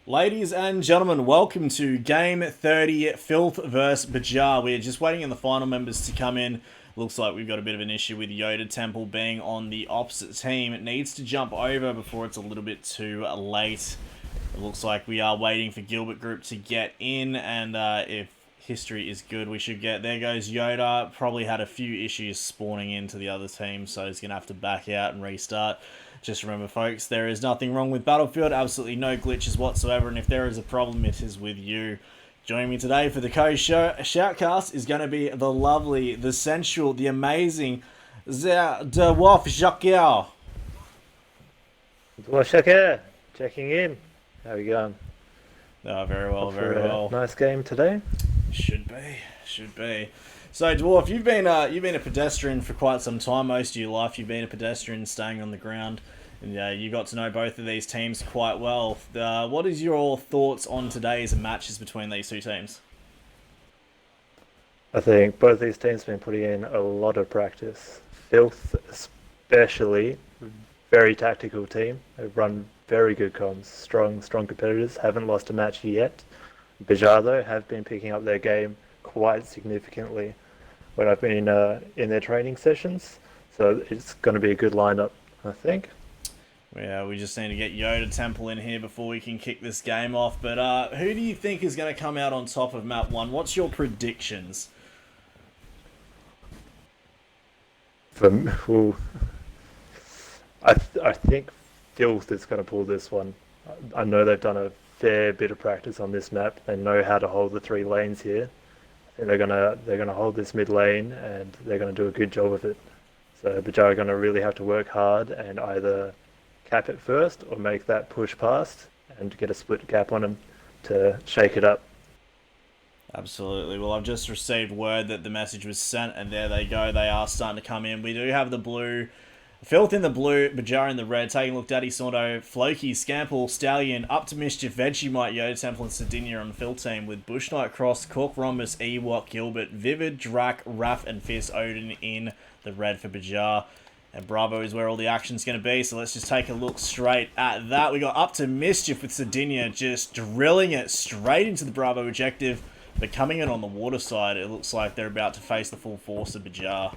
Ladies and gentlemen, welcome to Game 30, Filth vs BJAH. We're just waiting on the final members to come in. Looks like we've got a bit of an issue with Yoda Temple being on the opposite team. It needs to jump over before it's a little bit too late. It looks like we are waiting for Gilbert Group to get in, and if history is good, we should get... There goes Yoda. Probably had a few issues spawning into the other team, so he's going to have to back out and restart. Just remember, folks, there is nothing wrong with Battlefield, absolutely no glitches whatsoever, and if there is a problem, it is with you. Joining me today for the Shoutcast is going to be the lovely, the sensual, the amazing De Wolf Jacquiao. Well, Shaka, checking in. How are you going? Oh, very well, very well. Nice game today. Should be. So, Dwarf, you've been a pedestrian for quite some time. Most of your life, you've been a pedestrian, staying on the ground, and you got to know both of these teams quite well. What is your thoughts on today's matches between these two teams? I think both these teams have been putting in a lot of practice. Filth, especially, very tactical team. They've run very good comms, strong competitors. Haven't lost a match yet. BJAH, though, have been picking up their game quite significantly when I've been in their training sessions, so it's going to be a good lineup, I think. Yeah, we just need to get Yoda Temple in here before we can kick this game off. But who do you think is going to come out on top of map 1? What's your predictions? I think Filth is going to pull this one. I know they've done a fair bit of practice on this map. They know how to hold the 3 lanes here. And they're gonna hold this mid lane, and they're gonna do a good job of it. So BJAH are gonna really have to work hard and either cap it first or make that push past and get a split cap on them to shake it up. Absolutely. Well, I've just received word that the message was sent, and there they go. They are starting to come in. We do have the blue. Filth in the blue, BJAH in the red. Taking a look, Daddy Sordo, Floki, Scample, Stallion, Up to Mischief, Vegemite, Yoda Temple, and Sardinia on the Filth team, with Bush Knight, Cross, Cork, Rhombus, Ewok, Gilbert, Vivid, Drac, Raph, and Fierce Odin in the red for BJAH. And Bravo is where all the action's going to be, so let's just take a look straight at that. We got Up to Mischief with Sardinia just drilling it straight into the Bravo objective, but coming in on the water side, it looks like they're about to face the full force of BJAH.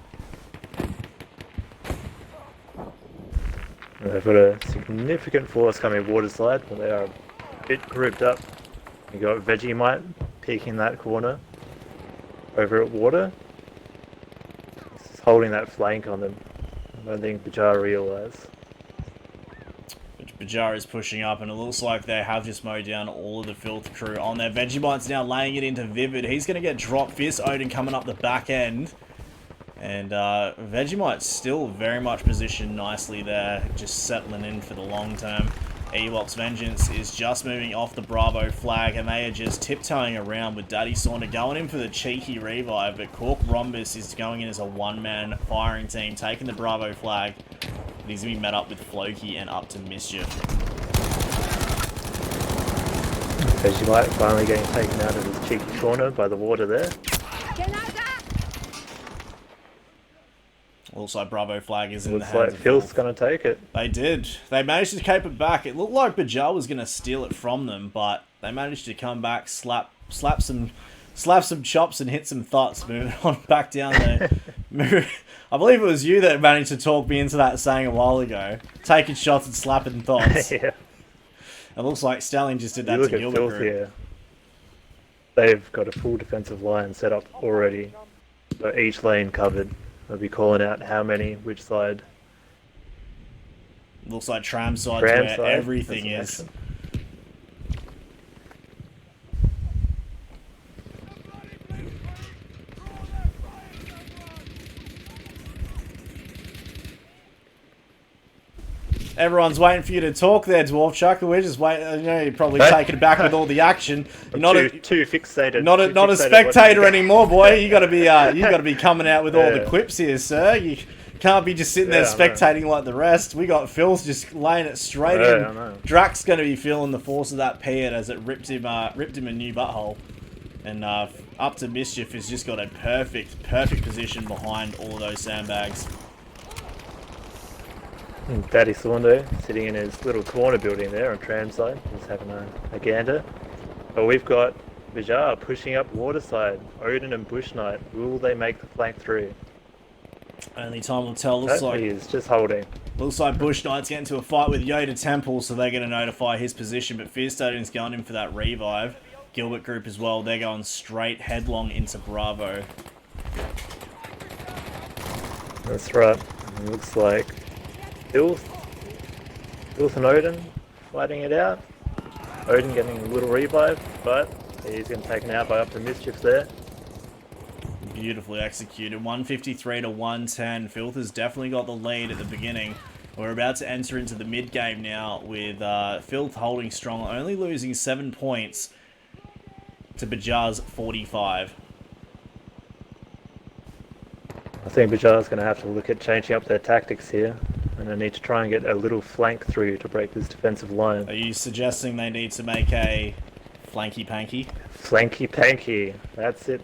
They've got a significant force coming waterside, but they are a bit grouped up. You got Vegemite peeking that corner over at water. He's holding that flank on them. I don't think BJAH realise. BJAH is pushing up, and it looks like they have just mowed down all of the Filth crew on there. Vegemite's now laying it into Vivid. He's going to get dropped. Fierce Odin coming up the back end. And Vegemite's still very much positioned nicely there, just settling in for the long term. Ewok's Vengeance is just moving off the Bravo flag, and they are just tiptoeing around with Daddy Sauna going in for the cheeky revive, but Cork Rhombus is going in as a one-man firing team, taking the Bravo flag. He's going to be met up with Floki and Up to Mischief. Vegemite finally getting taken out of his cheeky corner by the water there. Looks like Bravo flag is in the hands Looks like Filth's going to take it. They did. They managed to keep it back. It looked like BJAH was going to steal it from them, but they managed to come back, slap some chops and hit some thoughts, moving on back down there. I believe it was you that managed to talk me into that saying a while ago. Taking shots and slapping thoughts. Yeah. It looks like Stallion just did that to Gilbert. Filth here. They've got a full defensive line set up already. So each lane covered. They'll be calling out how many, which side. Looks like tram side where side, everything is. Everyone's waiting for you to talk there, Dwarf Chucker. We're just waiting. You know, you're probably taken aback with all the action. You're not too fixated. Not a spectator anymore, boy. You got to be coming out with all the quips here, sir. You can't be just sitting there spectating like the rest. We got Phil's just laying it straight in. Drac's going to be feeling the force of that Piat as it ripped him a new butthole. And Up to Mischief has just got a perfect position behind all of those sandbags. And Daddy Sawando sitting in his little corner building there on tram side. He's having a gander. But we've got BJAH pushing up waterside. Odin and Bush Knight. Will they make the flank through? Only time will tell. He is just holding. Looks like Bush Knight's getting into a fight with Yoda Temple, so they're going to notify his position. But Fierce Stadium's going in for that revive. Gilbert Group as well. They're going straight headlong into Bravo. That's right. It looks like Filth and Odin fighting it out. Odin getting a little revive, but he's getting taken out by Up to Mischief there. Beautifully executed. 153 to 110. Filth has definitely got the lead at the beginning. We're about to enter into the mid-game now with Filth holding strong, only losing 7 points to BJAH's 45. I think BJAH's going to have to look at changing up their tactics here, and they need to try and get a little flank through to break this defensive line. Are you suggesting they need to make a flanky-panky? Flanky-panky, that's it.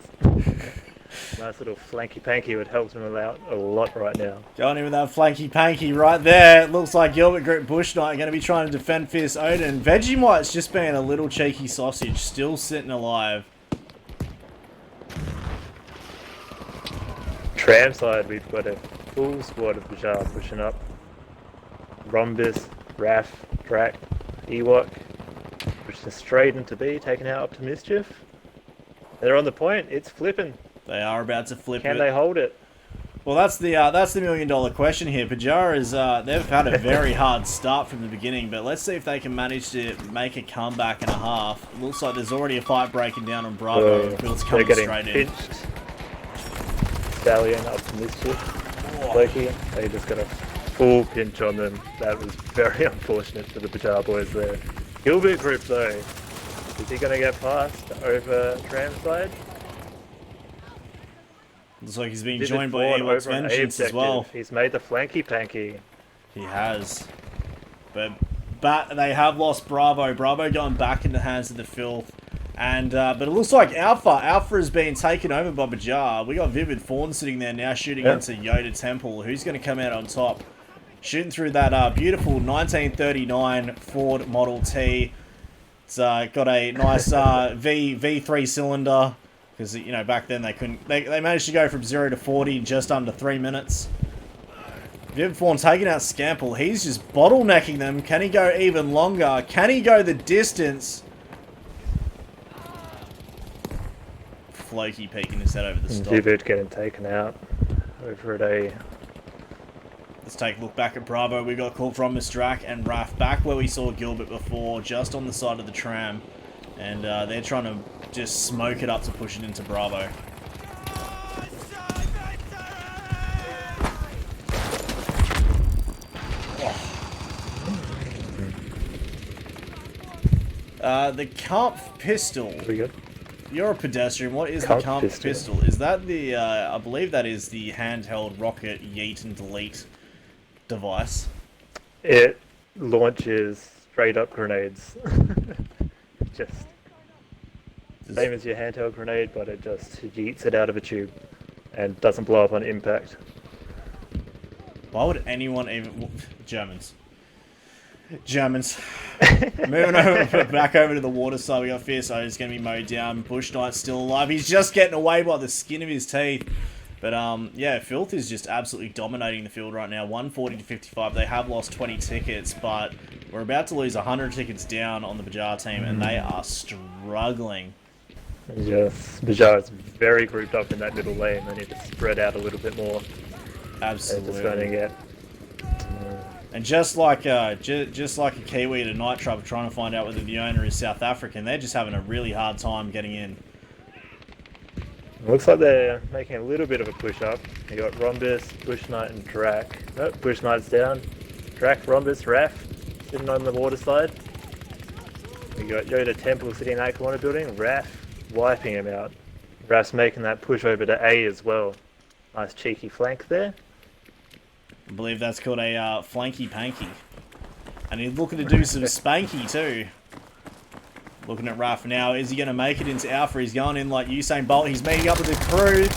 Nice little flanky-panky would help them out a lot right now. Going in with that flanky-panky right there. It looks like Gilbert Group Bush Knight are going to be trying to defend Fierce Odin. Vegemite's just being a little cheeky sausage, still sitting alive. Tram side, we've got a full squad of BJAH pushing up. Rhombus, Raph, Drac, Ewok, pushing straight into B, taking out Up to Mischief. They're on the point, it's flipping. They are about to flip it. Can they hold it? Well, that's the $1 million question here. BJAH is they've had a very hard start from the beginning, but let's see if they can manage to make a comeback and a half. It looks like there's already a fight breaking down on Bravo. Bill's coming straight in. Stallion Up to Mischief. Loki, they just got a full pinch on them. That was very unfortunate for the BJAH boys there. Gilbert Group though, is he going to get past over tram side? Looks like he's being joined by Ewok's Vengeance as well. He's made the flanky-panky. He has. But they have lost Bravo. Bravo going back in the hands of the Filth. And but it looks like Alpha has been taken over by BJAH. We got Vivid Fawn sitting there now shooting into Yoda Temple. Who's going to come out on top? Shooting through that beautiful 1939 Ford Model T. It's got a nice V3 cylinder. Because, you know, back then they couldn't... They managed to go from 0 to 40 in just under 3 minutes. Vivid Fawn taking out Scample. He's just bottlenecking them. Can he go even longer? Can he go the distance? Floki peeking his head over the stop. Vivid getting taken out over at A. Let's take a look back at Bravo. We got a call from Mr. Drac and Raph back where we saw Gilbert before, just on the side of the tram. And they're trying to just smoke it up to push it into Bravo. The Kampf pistol. Pretty good. You're a pedestrian. What is the Kampf pistol? Is that the, I believe that is the handheld rocket yeet and delete device. It launches straight up grenades. Just same as your handheld grenade, but it just yeets it out of a tube and doesn't blow up on impact. Why would anyone even... Germans. Moving over, back over to the water side, we got Fierce O's going to be mowed down. Bush Knight's still alive. He's just getting away by the skin of his teeth. But, yeah, Filth is just absolutely dominating the field right now. 140 to 55. They have lost 20 tickets, but we're about to lose 100 tickets down on the BJAH team, and they are struggling. Yes, BJAH is very grouped up in that middle lane. They need to spread out a little bit more. Absolutely. They're just going to get... And just like a Kiwi at a night club trying to find out whether the owner is South African, they're just having a really hard time getting in. Looks like they're making a little bit of a push up. You got Rhombus, Bush Knight, and Drac. Oh, Bush Knight's down. Drac, Rhombus, Raph sitting on the water side. You got Yoda Temple sitting in that corner building. Raph wiping him out. Raph's making that push over to A as well. Nice cheeky flank there. I believe that's called a flanky-panky. And he's looking to do some spanky too. Looking at Raph now. Is he going to make it into Alpha? He's going in like Usain Bolt. He's meeting up with the crew.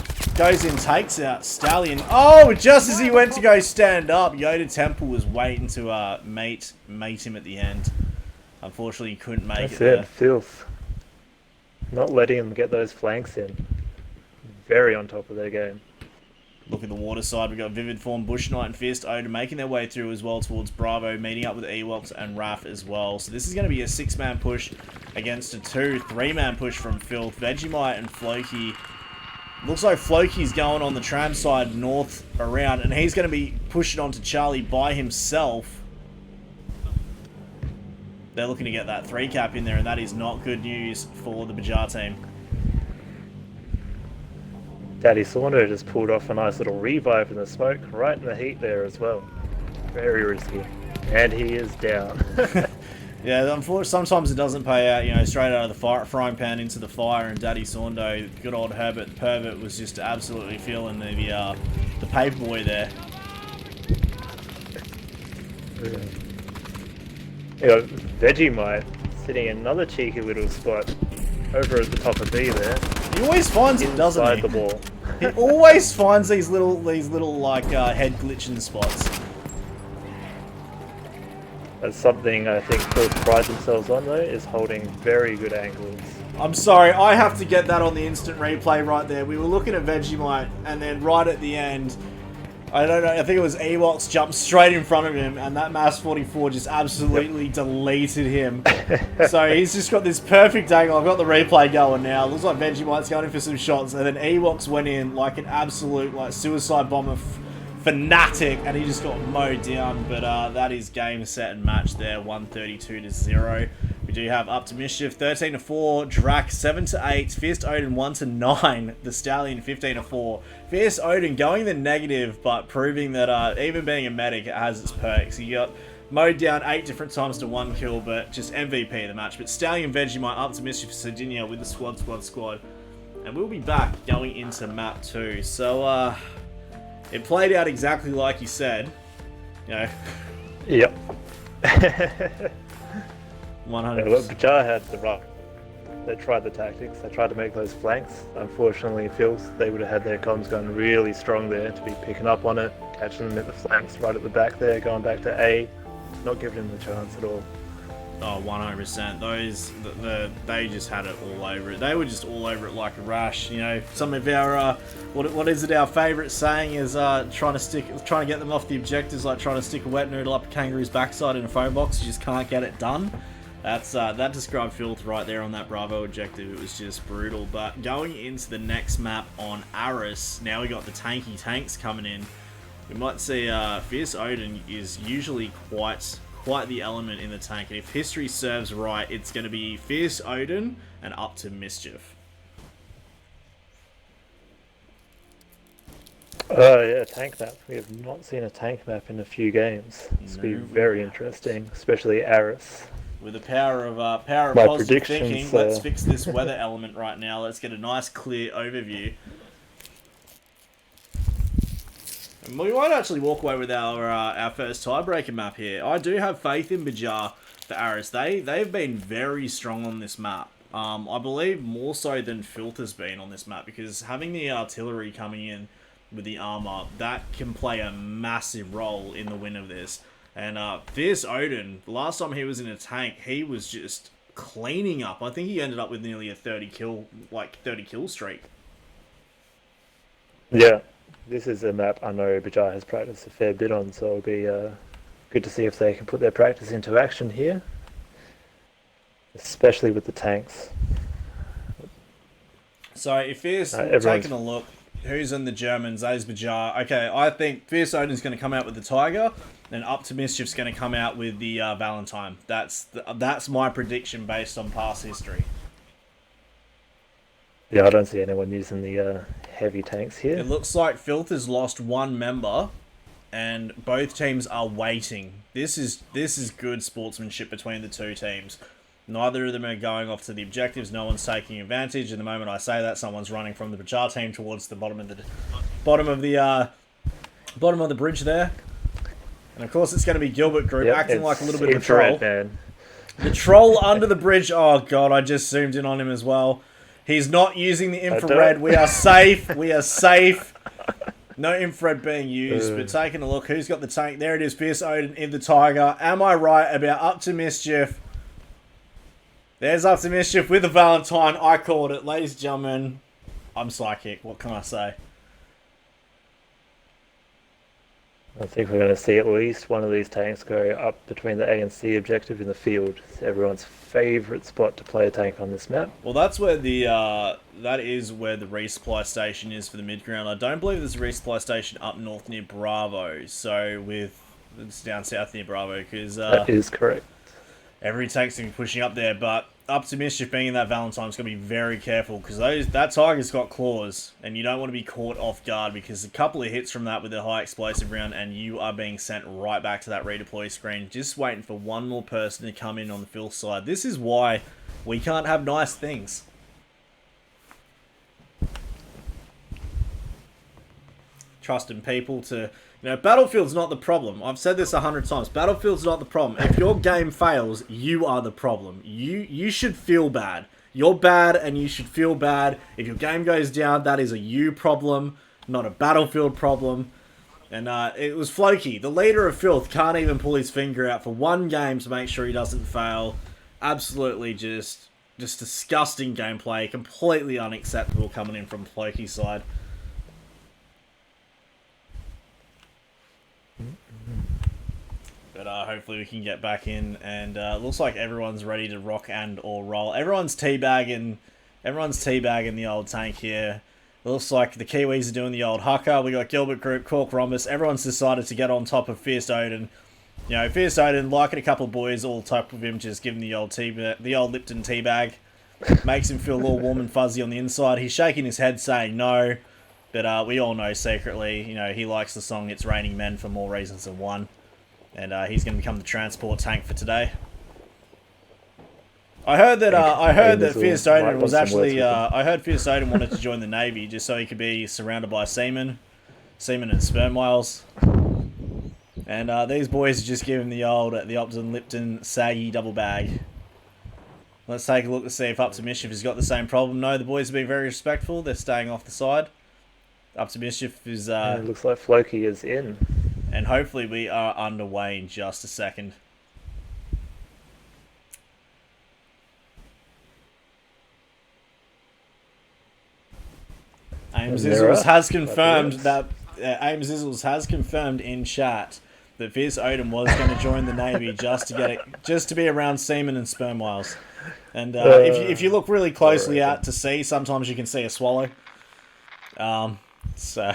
Goes in, takes out Stallion. Oh, just as he went to go stand up, Yoda Temple was waiting to mate him at the end. Unfortunately, he couldn't make That's it there. Filth. Not letting them get those flanks in. Very on top of their game. Look at the water side. We've got Vivid Form, Bush Knight, and Fist Odin making their way through as well towards Bravo, meeting up with Ewoks and Raph as well. So this is going to be a 6-man push against a 3-man push from Filth. Vegemite and Floki. Looks like Floki's going on the tram side north around, and he's going to be pushing onto Charlie by himself. They're looking to get that 3-cap in there, and that is not good news for the BJAH team. Daddy Sauna just pulled off a nice little revive in the smoke, right in the heat there as well. Very risky. And he is down. Yeah, unfortunately, sometimes it doesn't pay out, you know, straight out of the frying pan into the fire, and Daddy Saundo, good old Herbert the Pervert, was just absolutely feeling the paperboy there. You know, Vegemite sitting in another cheeky little spot over at the top of B there. He always finds it, doesn't he? Inside the wall. He always finds these little like head glitching spots. That's something I think Phil pride themselves on though, is holding very good angles. I'm sorry, I have to get that on the instant replay right there. We were looking at Vegemite, and then right at the end, I don't know, I think it was Ewoks jumped straight in front of him, and that Mass 44 just absolutely deleted him. So he's just got this perfect angle. I've got the replay going now. Looks like Vegemite's going in for some shots, and then Ewoks went in like an absolute suicide bomber fanatic, and he just got mowed down. But that is game, set, and match there, 132-0. We do have Up to Mischief 13-4, Drac 7-8, Fierce Odin 1-9, the Stallion 15-4. Fierce Odin going the negative, but proving that even being a medic, it has its perks. He got mowed down 8 different times to 1 kill, but just MVP of the match. But Stallion Vegemite Up to Mischief Sardinia with the squad. And we'll be back going into map 2. So, it played out exactly like you said. You know. Yep. 100%. BJAH had the right. They tried the tactics. They tried to make those flanks. Unfortunately, Filth, they would have had their comms going really strong there to be picking up on it, catching them at the flanks right at the back there, going back to A, not giving them the chance at all. Oh, 100%. Those, they just had it all over it. They were just all over it like a rash. You know, some of our, what is it? Our favourite saying is trying to get them off the objectives, like trying to stick a wet noodle up a kangaroo's backside in a phone box. You just can't get it done. That's that described Filth right there on that Bravo objective. It was just brutal. But going into the next map on Aris, now we got the tanky tanks coming in. We might see Fierce Odin is usually quite the element in the tank, and if history serves right, it's going to be Fierce Odin and Up to Mischief. Yeah, tank map. We have not seen a tank map in a few games. This will be very interesting, especially Aris. With the power of My positive thinking, let's fix this weather element right now. Let's get a nice clear overview. And we might actually walk away with our first tiebreaker map here. I do have faith in BJAH for Aris. They've been very strong on this map. I believe more so than Filth has been on this map, because having the artillery coming in with the armor, that can play a massive role in the win of this. And Fierce Odin, the last time he was in a tank, he was just cleaning up. I think he ended up with nearly a 30 kill streak. Yeah, this is a map I know BJAH has practiced a fair bit on, so it'll be good to see if they can put their practice into action here, especially with the tanks. So if Fierce, taking a look, who's in the Germans? That is BJAH. Okay, I think Fierce Odin's going to come out with the Tiger, then Up to Mischief's going to come out with the Valentine. That's my prediction based on past history. Yeah, I don't see anyone using the heavy tanks here. It looks like Filth has lost one member, and both teams are waiting. This is good sportsmanship between the two teams. Neither of them are going off to the objectives. No one's taking advantage. And the moment I say that, someone's running from the BJAH team towards the bottom of the bridge there. And of course, it's going to be Gilbert Group acting like a little bit of a troll. Man. The troll under the bridge. Oh god, I just zoomed in on him as well. He's not using the infrared. We are safe. We are safe. No infrared being used, but taking a look, who's got the tank? There it is, Fierce Odin in the Tiger. Am I right about Up to Mischief? There's Up to Mischief with the Valentine. I called it. Ladies and gentlemen, I'm psychic. What can I say? I think we're going to see at least one of these tanks go up between the A and C objective in the field. It's everyone's favourite spot to play a tank on this map. Well, that's where that is where the resupply station is for the mid ground. I don't believe there's a resupply station up north near Bravo. So it's down south near Bravo because that is correct. Every tank's going to be pushing up there, but Up to Mischief being in that Valentine's going to be very careful because that Tiger's got claws, and you don't want to be caught off guard because a couple of hits from that with a high explosive round, and you are being sent right back to that redeploy screen, just waiting for one more person to come in on the fill side. This is why we can't have nice things. Trusting people to... Battlefield's not the problem. I've said this 100 times. Battlefield's not the problem. If your game fails, you are the problem. You should feel bad. You're bad and you should feel bad. If your game goes down, that is a you problem, not a Battlefield problem. And it was Floki. The leader of Filth can't even pull his finger out for one game to make sure he doesn't fail. Absolutely just disgusting gameplay. Completely unacceptable coming in from Floki's side. But hopefully we can get back in, and looks like everyone's ready to rock and or roll. Everyone's teabagging the old tank here. It looks like the Kiwis are doing the old Hucker. We got Gilbert Group, Cork Rhombus. Everyone's decided to get on top of Fierce Odin. Fierce Odin liking a couple of boys all top of him, just giving the old Lipton teabag. Makes him feel a little warm and fuzzy on the inside. He's shaking his head saying no, but we all know secretly, he likes the song It's Raining Men for more reasons than one. And he's going to become the transport tank for today. I heard that Fierce Odin was actually... I heard Fierce Odin wanted to join the Navy just so he could be surrounded by seamen and sperm whales. And these boys are just giving the Upton Lipton saggy double bag. Let's take a look to see if Up to Mischief has got the same problem. No, the boys have been very respectful. They're staying off the side. Up to Mischief is... it looks like Floki is in. And hopefully we are underway in just a second. Ames Izzles has confirmed that Ames Izzles has confirmed in chat that Fierce Odin was going to join the Navy just to be around seamen and sperm whales. And if you look really closely out to sea, sometimes you can see a swallow. So.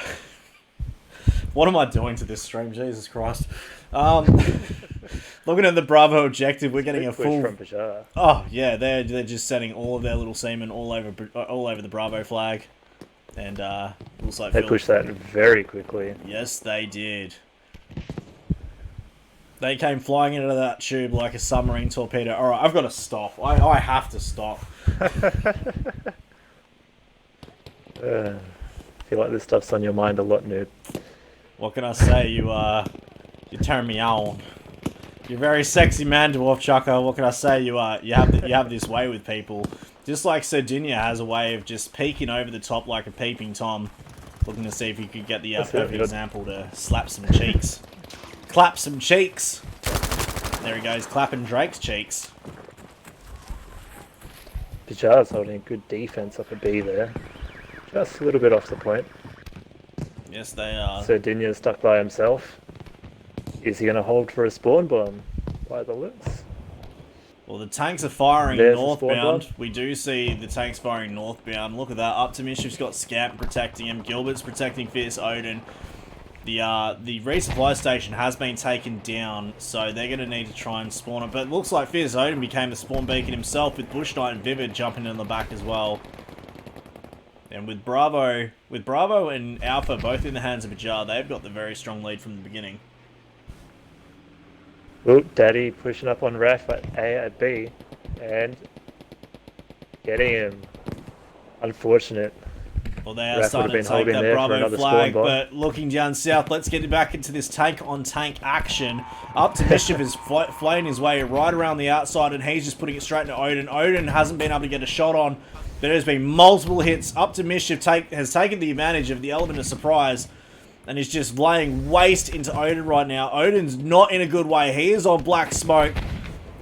What am I doing to this stream? Jesus Christ. Looking at the Bravo objective, we're getting a full... from BJAH. Oh, yeah, they're just sending all of their little seamen all over the Bravo flag. And looks like... They pushed that very quickly. Yes, they did. They came flying into that tube like a submarine torpedo. Alright, I've got to stop. I have to stop. I feel like this stuff's on your mind a lot, Noob. What can I say? You turn me on. You're a very sexy man, Dwarf Chucker. What can I say? You have this way with people. Just like Sardinia has a way of just peeking over the top like a peeping Tom. Looking to see if you could get the perfect example to slap some cheeks. Clap some cheeks. There he goes, clapping Drake's cheeks. BJAH's holding good defense up a B there. Just a little bit off the point. Yes, they are. Sardinia's stuck by himself. Is he going to hold for a spawn bomb? By the looks. Well, the tanks are firing There's northbound. We do see the tanks firing northbound. Look at that. Up to Mischief's got Scamp protecting him. Gilbert's protecting Fierce Odin. The resupply station has been taken down, so they're going to need to try and spawn it. But it looks like Fierce Odin became the spawn beacon himself, with Bush Knight and Vivid jumping in the back as well. And with Bravo and Alpha both in the hands of BJAH, they've got the very strong lead from the beginning. Oh, Daddy pushing up on Raf at A at B, and getting him. Unfortunate. Well, they are Ref would have starting been to take holding that there for Bravo another flag, spawn but looking down south, let's get back into this tank-on-tank action. Up to Mischief is flaying his way right around the outside, and he's just putting it straight into Odin. Odin hasn't been able to get a shot on. There's been multiple hits. Up to Mischief has taken the advantage of the element of surprise, and is just laying waste into Odin right now. Odin's not in a good way. He is on black smoke.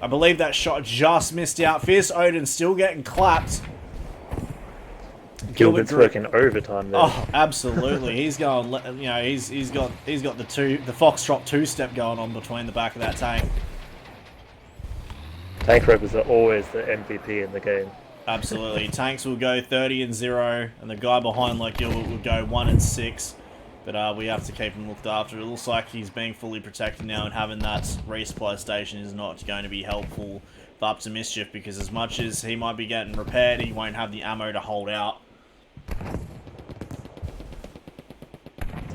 I believe that shot just missed out. Fierce Odin still getting clapped. Gilbert's working overtime there. Oh, absolutely. He's going, you know, he's got the Foxtrot two-step going on between the back of that tank. Tank rebels are always the MVP in the game. Absolutely. Tanks will go 30-0, and the guy behind like Gilbert will go 1-6. But we have to keep him looked after. It looks like he's being fully protected now, and having that resupply station is not going to be helpful for Up to Mischief, because as much as he might be getting repaired, he won't have the ammo to hold out.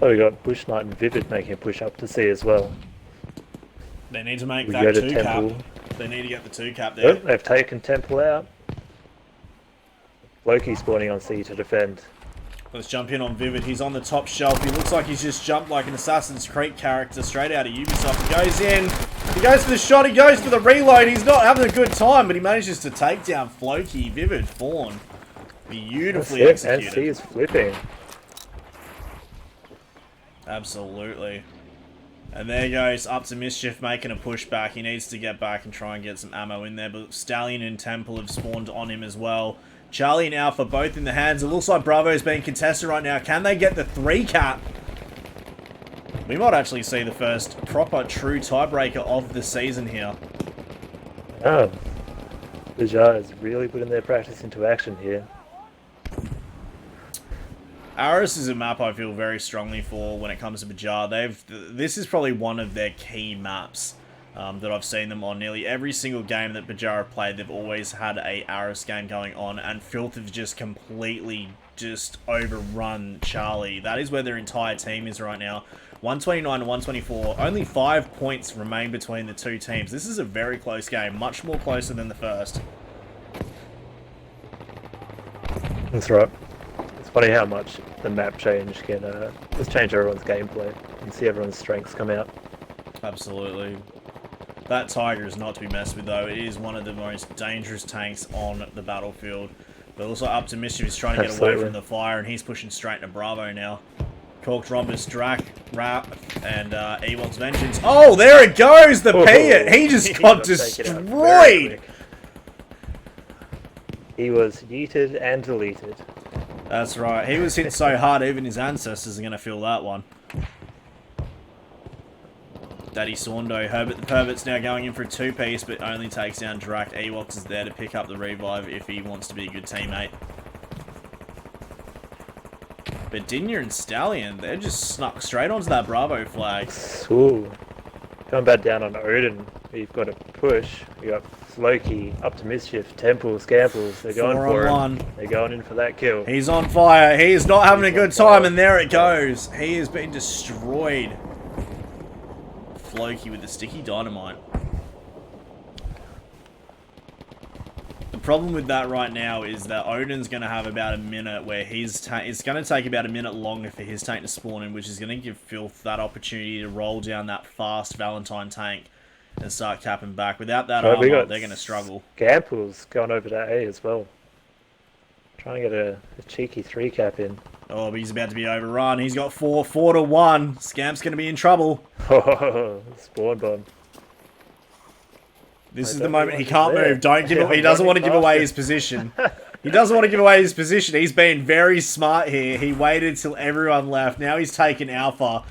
So we got Bush Knight and Vivid making a push up to C as well. They need to make We that go to 2-cap. Temple. They need to get the 2-cap there. Oh, they've taken Temple out. Loki spawning on C to defend. Let's jump in on Vivid. He's on the top shelf. He looks like he's just jumped like an Assassin's Creed character straight out of Ubisoft. He goes in. He goes for the shot. He goes for the reload. He's not having a good time, but he manages to take down Floki. Vivid Fawn. Beautifully executed. And C is flipping. Absolutely. And there goes Up to Mischief making a pushback. He needs to get back and try and get some ammo in there, but Stallion and Temple have spawned on him as well. Charlie and Alpha both in the hands. It looks like Bravo's being contested right now. Can they get the 3-cap? We might actually see the first proper true tiebreaker of the season here. Oh. BJAH is really putting their practice into action here. Aris is a map I feel very strongly for when it comes to BJAH. This is probably one of their key maps that I've seen them on. Nearly every single game that BJAH have played, they've always had a Aris game going on, and Filth have just completely just overrun Charlie. That is where their entire team is right now. 129 to 124. Only 5 points remain between the two teams. This is a very close game, much more closer than the first. That's right. It's funny how much the map change can just change everyone's gameplay and see everyone's strengths come out. Absolutely. That Tiger is not to be messed with, though. It is one of the most dangerous tanks on the battlefield. But also Up to Mischief is trying to get away from the fire, and he's pushing straight into Bravo now. Corked Rhombus, Drac, Rap, and Ewok's Vengeance. Oh, there it goes! The Piet! He just got destroyed! He was yeeted and deleted. That's right. He was hit so hard, even his ancestors are going to feel that one. Daddy Saundo. Herbert the Pervert's now going in for a 2-piece, but only takes down Drac. Ewoks is there to pick up the revive if he wants to be a good teammate. But Dinya and Stallion, they're just snuck straight onto that Bravo flag. Ooh. Coming back down on Odin, we've got a push. We got Loki, Up to Mischief, Temple, Scamples. They're going for it. They're going in for that kill. He's on fire. He is not having a good time, and there it goes. He has been destroyed. Floki with the sticky dynamite. The problem with that right now is that Odin's going to have about a minute where it's going to take about a minute longer for his tank to spawn in, which is going to give Filth that opportunity to roll down that fast Valentine tank and start capping back. Without that armor, they're going to struggle. Scamples going over to A as well. Trying to get a cheeky 3-cap in. Oh, but he's about to be overrun. He's got 4 to 1. Scamp's going to be in trouble. Oh, spawn bomb. This is the moment he can't move. Don't give. He doesn't want to give away his position. He doesn't want to give away his position. He's been very smart here. He waited till everyone left. Now he's taken Alpha.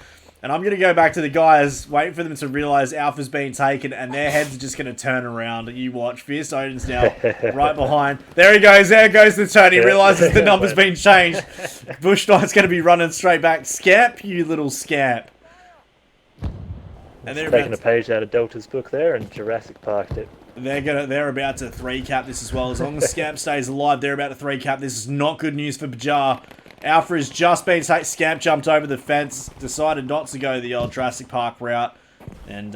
And I'm going to go back to the guys, wait for them to realise Alpha's been taken, and their heads are just going to turn around. You watch. Fierce Odin's now right behind. There he goes. There goes the turn. He realises the number's been changed. Bush Knight's going to be running straight back. Scamp, you little scamp. And they're taking a page out of Delta's book there and Jurassic Parked it. They're about to 3-cap this as well. As long as Scamp stays alive, they're about to 3-cap. This is not good news for BJAH. Alpha has just been taken. Scamp jumped over the fence, decided not to go the old Jurassic Park route, and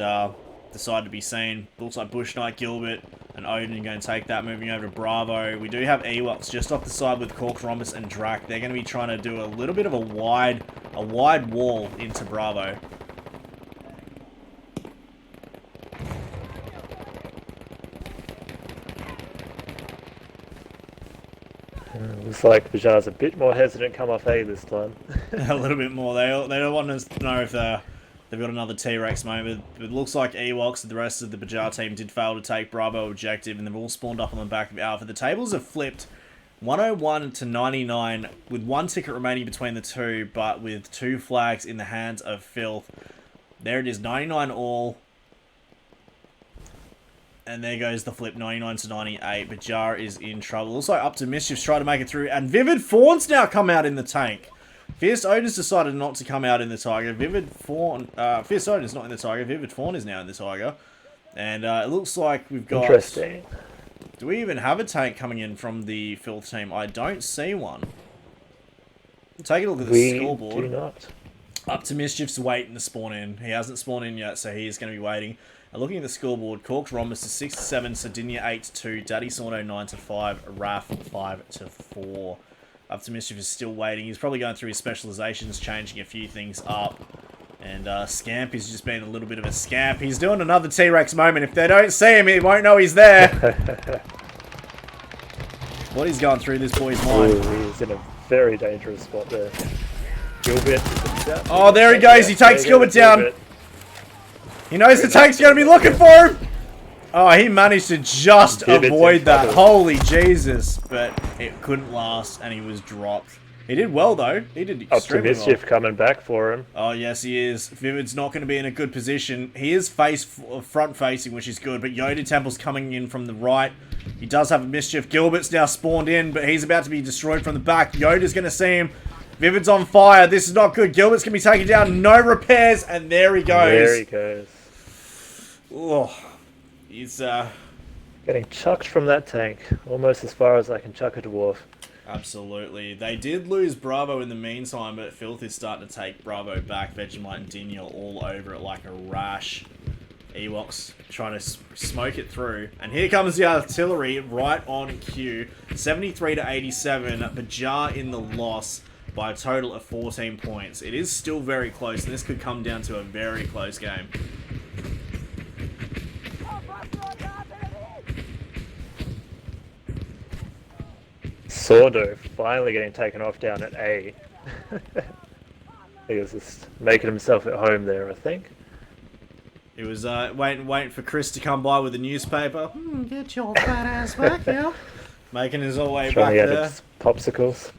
decided to be seen. Looks like Bush Knight, Gilbert, And Odin going to take that, moving over to Bravo. We do have Ewoks just off the side with Cork, Rhombus, and Drac. They're going to be trying to do a little bit of a wide wall into Bravo. Looks like BJAH's a bit more hesitant to come off A this time. A little bit more. They don't want to know if they've got another T-Rex moment. But it looks like Ewoks and the rest of the BJAH team did fail to take Bravo objective, and they've all spawned up on the back of Alpha. The tables have flipped 101 to 99 with one ticket remaining between the two, but with 2 flags in the hands of Filth. There it is, 99 all. And there goes the flip, 99 to 98. BJAH is in trouble. Also, Up to Mischief's trying to make it through. And Vivid Fawn's now come out in the tank. Fierce Odin's decided not to come out in the Tiger. Fierce Odin's not in the Tiger. Vivid Fawn is now in the Tiger. And it looks like we've got... Interesting. Do we even have a tank coming in from the Filth team? I don't see one. Take a look at the scoreboard. We do not. Up to Mischief's waiting to spawn in. He hasn't spawned in yet, so he is going to be waiting. Looking at the scoreboard, Cork's Rhombus is 6 to 7, Sardinia 8 to 2, Daddy Sorno 9 to 5, Raph 5 to 4. Up to Mischief is still waiting. He's probably going through his specializations, changing a few things up. And Scamp is just being a little bit of a scamp. He's doing another T-Rex moment. If they don't see him, he won't know he's there. What is going through this boy's mind? Ooh, he's in a very dangerous spot there. Gilbert. Oh, there he goes. He takes Gilbert down. He knows the tank's going to be looking for him. Oh, he managed to just avoid that. Holy Jesus. But it couldn't last, and he was dropped. He did well, though. He did extremely well. Up to Mischief coming back for him. Oh, yes, he is. Vivid's not going to be in a good position. He is front-facing, which is good, but Yoda Temple's coming in from the right. He does have a Mischief. Gilbert's now spawned in, but he's about to be destroyed from the back. Yoda's going to see him. Vivid's on fire. This is not good. Gilbert's going to be taken down. No repairs, and there he goes. There he goes. Oh, he's getting chucked from that tank, almost as far as I can chuck a dwarf. Absolutely. They did lose Bravo in the meantime, but Filth is starting to take Bravo back. Vegemite and Daniel all over it like a rash. Ewoks trying to smoke it through. And here comes the artillery right on cue. 73 to 87. BJAH in the loss by a total of 14 points. It is still very close, and this could come down to a very close game. Sordo finally getting taken off down at A. He was just making himself at home there, I think. He was waiting for Chris to come by with a newspaper. Get your fat ass back here. Making his way back there. Trying to get popsicles.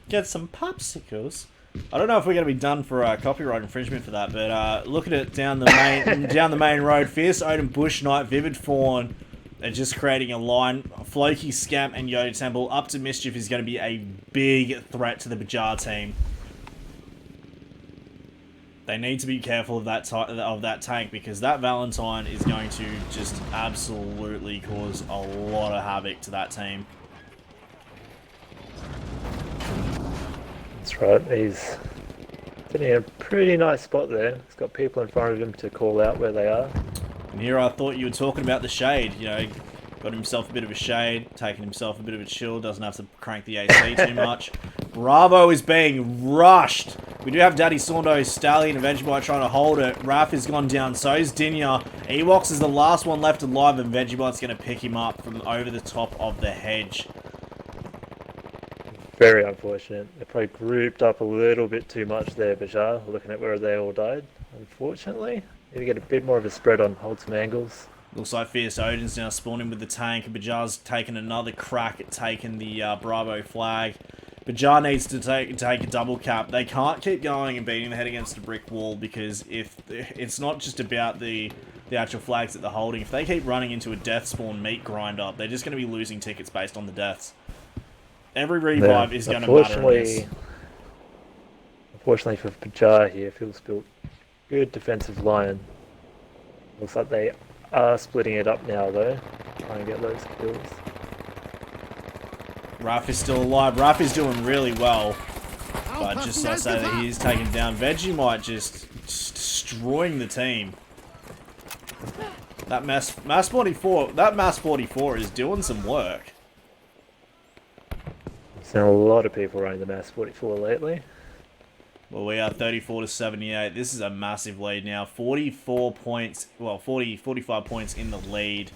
Get some popsicles. I don't know if we're going to be done for copyright infringement for that, but look at it down the main road. Fierce Odin, Bush Knight, Vivid Fawn. They're just creating a line. Floki, Scamp, and Yoda Temple. Up to Mischief is going to be a big threat to the BJAH team. They need to be careful of that tank, because that Valentine is going to just absolutely cause a lot of havoc to that team. That's right. He's sitting in a pretty nice spot there. He's got people in front of him to call out where they are. And here I thought you were talking about the shade. You know, got himself a bit of a shade, taking himself a bit of a chill, doesn't have to crank the AC too much. Bravo is being rushed. We do have Daddy Sondo, Stallion, and Vegemite trying to hold it. Raph has gone down, so is Dinya. Ewoks is the last one left alive, and Vegemite's going to pick him up from over the top of the hedge. Very unfortunate. They probably grouped up a little bit too much there, BJAH, looking at where they all died, unfortunately. Need to get a bit more of a spread on, hold some angles. Looks like Fierce Odin's now spawning with the tank. BJAH's taken another crack at taking the Bravo flag. BJAH needs to take a double cap. They can't keep going and beating the head against a brick wall, because if it's not just about the actual flags that they're holding. If they keep running into a death spawn meat grinder, they're just going to be losing tickets based on the deaths. Every revive is going to matter in this. Unfortunately for BJAH here, Phil's built good defensive line. Looks like they are splitting it up now though, trying to get those kills. Raph is still alive. Raph is doing really well. But just so I say that he is taken down. Vegemite just destroying the team. That mass 44. That mass 44 is doing some work. I've seen a lot of people running the Mass 44 lately. Well, we are 34 to 78. This is a massive lead now. 44 points. Well, 45 points in the lead.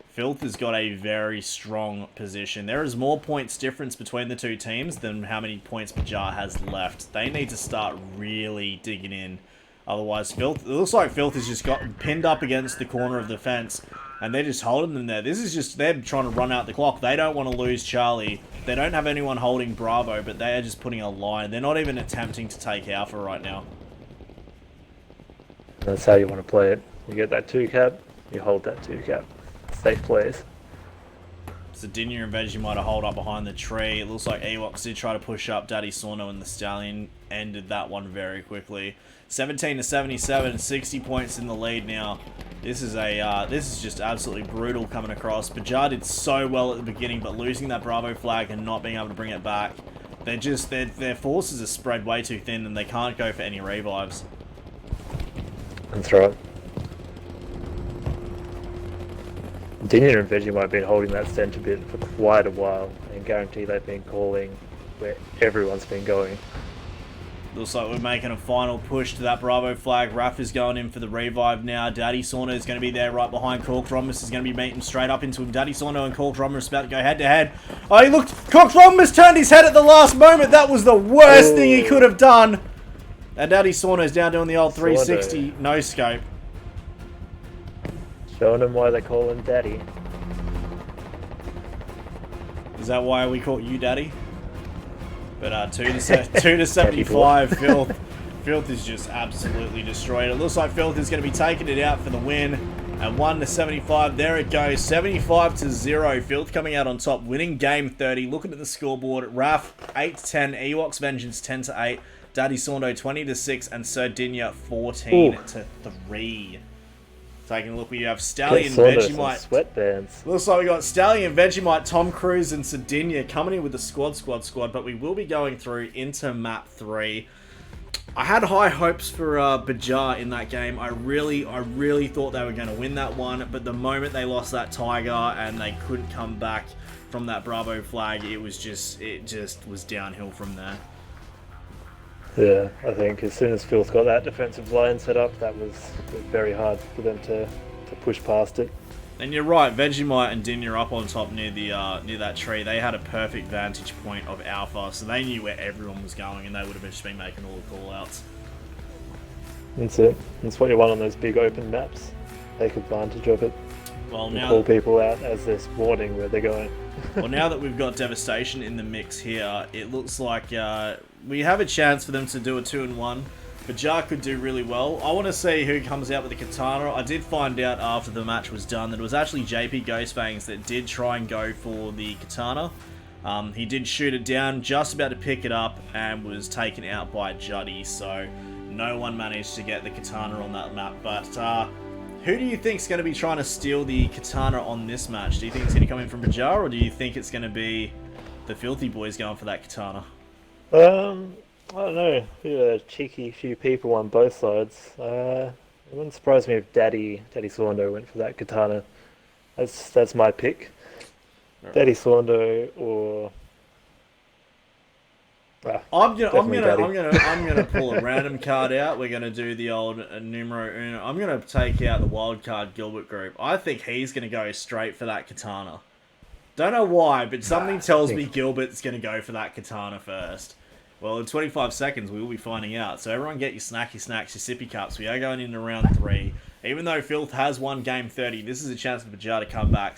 Filth has got a very strong position. There is more points difference between the two teams than how many points BJAH has left. They need to start really digging in. Otherwise, Filth... It looks like Filth has just gotten pinned up against the corner of the fence. And they're just holding them there. This is just... They're trying to run out the clock. They don't want to lose Charlie. They don't have anyone holding Bravo, but they are just putting a line. They're not even attempting to take Alpha right now. That's how you want to play it. You get that 2-cap, you hold that 2-cap. Safe plays. Sardinia and Vegemite to hold up behind the tree. It looks like Ewoks did try to push up. Daddy Sorno and the Stallion ended that one very quickly. 17 to 77, 60 points in the lead now. This is just absolutely brutal coming across. BJAH did so well at the beginning, but losing that Bravo flag and not being able to bring it back, their forces are spread way too thin, and they can't go for any revives. That's right. Dinia and Vegemite have been holding that centre bit for quite a while, and guarantee they've been calling where everyone's been going. Looks like we're making a final push to that Bravo flag. Raph is going in for the revive now. Daddy Sorno is going to be there right behind Cork Rhombus. Is going to be meeting straight up into him. Daddy Sorno and Cork Rhombus about to go head to head. Oh, he looked... Cork Rhombus turned his head at the last moment. That was the worst thing he could have done. And Daddy Sorno is down doing the old 360 no-scope. Showing them why they call him Daddy. Is that why we call you Daddy? But 2 to 75, Filth is just absolutely destroyed. It looks like Filth is going to be taking it out for the win. And 1 to 75, there it goes. 75 to 0. Filth coming out on top, winning game 30. Looking at the scoreboard, Raf 8 to 10, Ewoks Vengeance 10 to 8, Daddy Sorno 20 to 6, and Sardinia 14 to 3. Taking a look, we have Stallion, Vegemite. Sweatbands. Looks like we got Stallion, Vegemite, Tom Cruise, and Sardinia coming in with the squad. But we will be going through into map 3. I had high hopes for BJAH in that game. I really thought they were going to win that one. But the moment they lost that Tiger and they couldn't come back from that Bravo flag, it just was downhill from there. Yeah, I think as soon as Filth got that defensive line set up, that was very hard for them to push past it. And you're right, Vegemite and Din are up on top near that tree. They had a perfect vantage point of Alpha, so they knew where everyone was going, and they would have just been making all the call-outs. That's it. That's what you want on those big open maps. Take advantage of it. Well, now call people out as they're spawning where they're going. Well, now that we've got Devastation in the mix here, it looks like we have a chance for them to do a 2-1. BJAH could do really well. I want to see who comes out with the Katana. I did find out after the match was done that it was actually JP Ghostfangs that did try and go for the Katana. He did shoot it down, just about to pick it up, and was taken out by Juddy. So no one managed to get the Katana on that map. But who do you think is going to be trying to steal the Katana on this match? Do you think it's going to come in from BJAH, or do you think it's going to be the Filthy Boys going for that Katana? I don't know. A cheeky few people on both sides. It wouldn't surprise me if Daddy Sorno went for that Katana. That's my pick. Right. Daddy Sorno or I'm gonna pull a random card out. We're gonna do the old numero uno. I'm gonna take out the wild card Gilbert Group. I think he's gonna go straight for that Katana. Don't know why, but something tells me Gilbert's gonna go for that Katana first. Well, in 25 seconds, we will be finding out. So everyone get your snacky snacks, your sippy cups. We are going into round 3. Even though Filth has won game 30, this is a chance for BJAH to come back,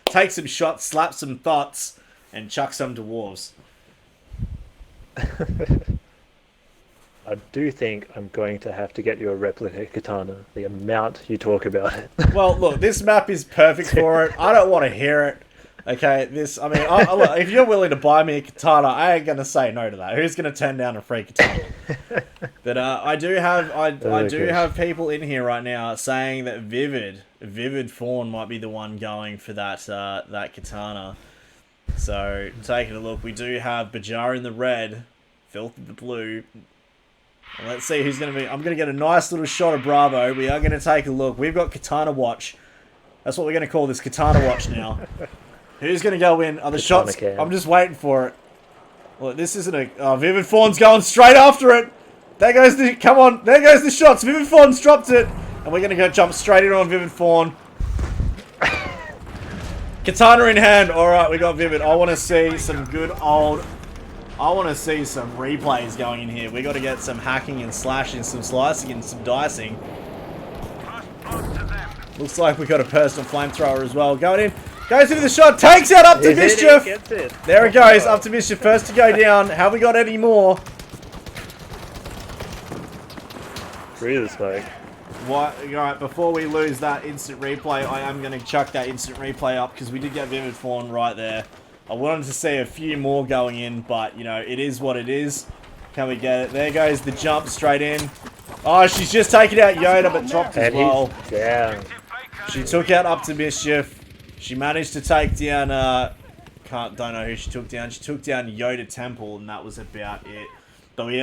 take some shots, slap some thoughts, and chuck some dwarves. I do think I'm going to have to get you a replica Katana, the amount you talk about it. Well, look, this map is perfect for it. I don't want to hear it. Okay, look, if you're willing to buy me a Katana, I ain't gonna say no to that. Who's gonna turn down a free Katana? But I do have people in here right now saying that Vivid Fawn might be the one going for that Katana. So taking a look, we do have BJAH in the red, Filth in the blue, And let's see who's going to be... I'm going to get a nice little shot of Bravo. We are going to take a look. We've got Katana Watch. That's what we're going to call this, Katana Watch now. Who's going to go in? Oh, the shots... I'm just waiting for it. Well, this isn't a... Oh, Vivid Fawn's going straight after it. There goes the... Come on. There goes the shots. Vivid Fawn's dropped it. And we're going to go jump straight in on Vivid Fawn. Katana in hand. Alright, we got Vivid. I want to see some good old... I want to see some replays going in here. We got to get some hacking and slashing, some slicing and some dicing. Looks like we got a personal flamethrower as well. Going in. Goes into the shot. Takes out Up to Mischief. There it goes. Up to Mischief. First to go down. Have we got any more? Through the smoke. What? Alright, before we lose that instant replay, I am going to chuck that instant replay up because we did get Vivid Fawn right there. I wanted to see a few more going in, but, you know, it is what it is. Can we get it? There goes the jump straight in. Oh, she's just taken out Yoda, but dropped as well. Down. She took out Up to Mischief. She managed to take down, don't know who she took down. She took down Yoda Temple, and that was about it. But we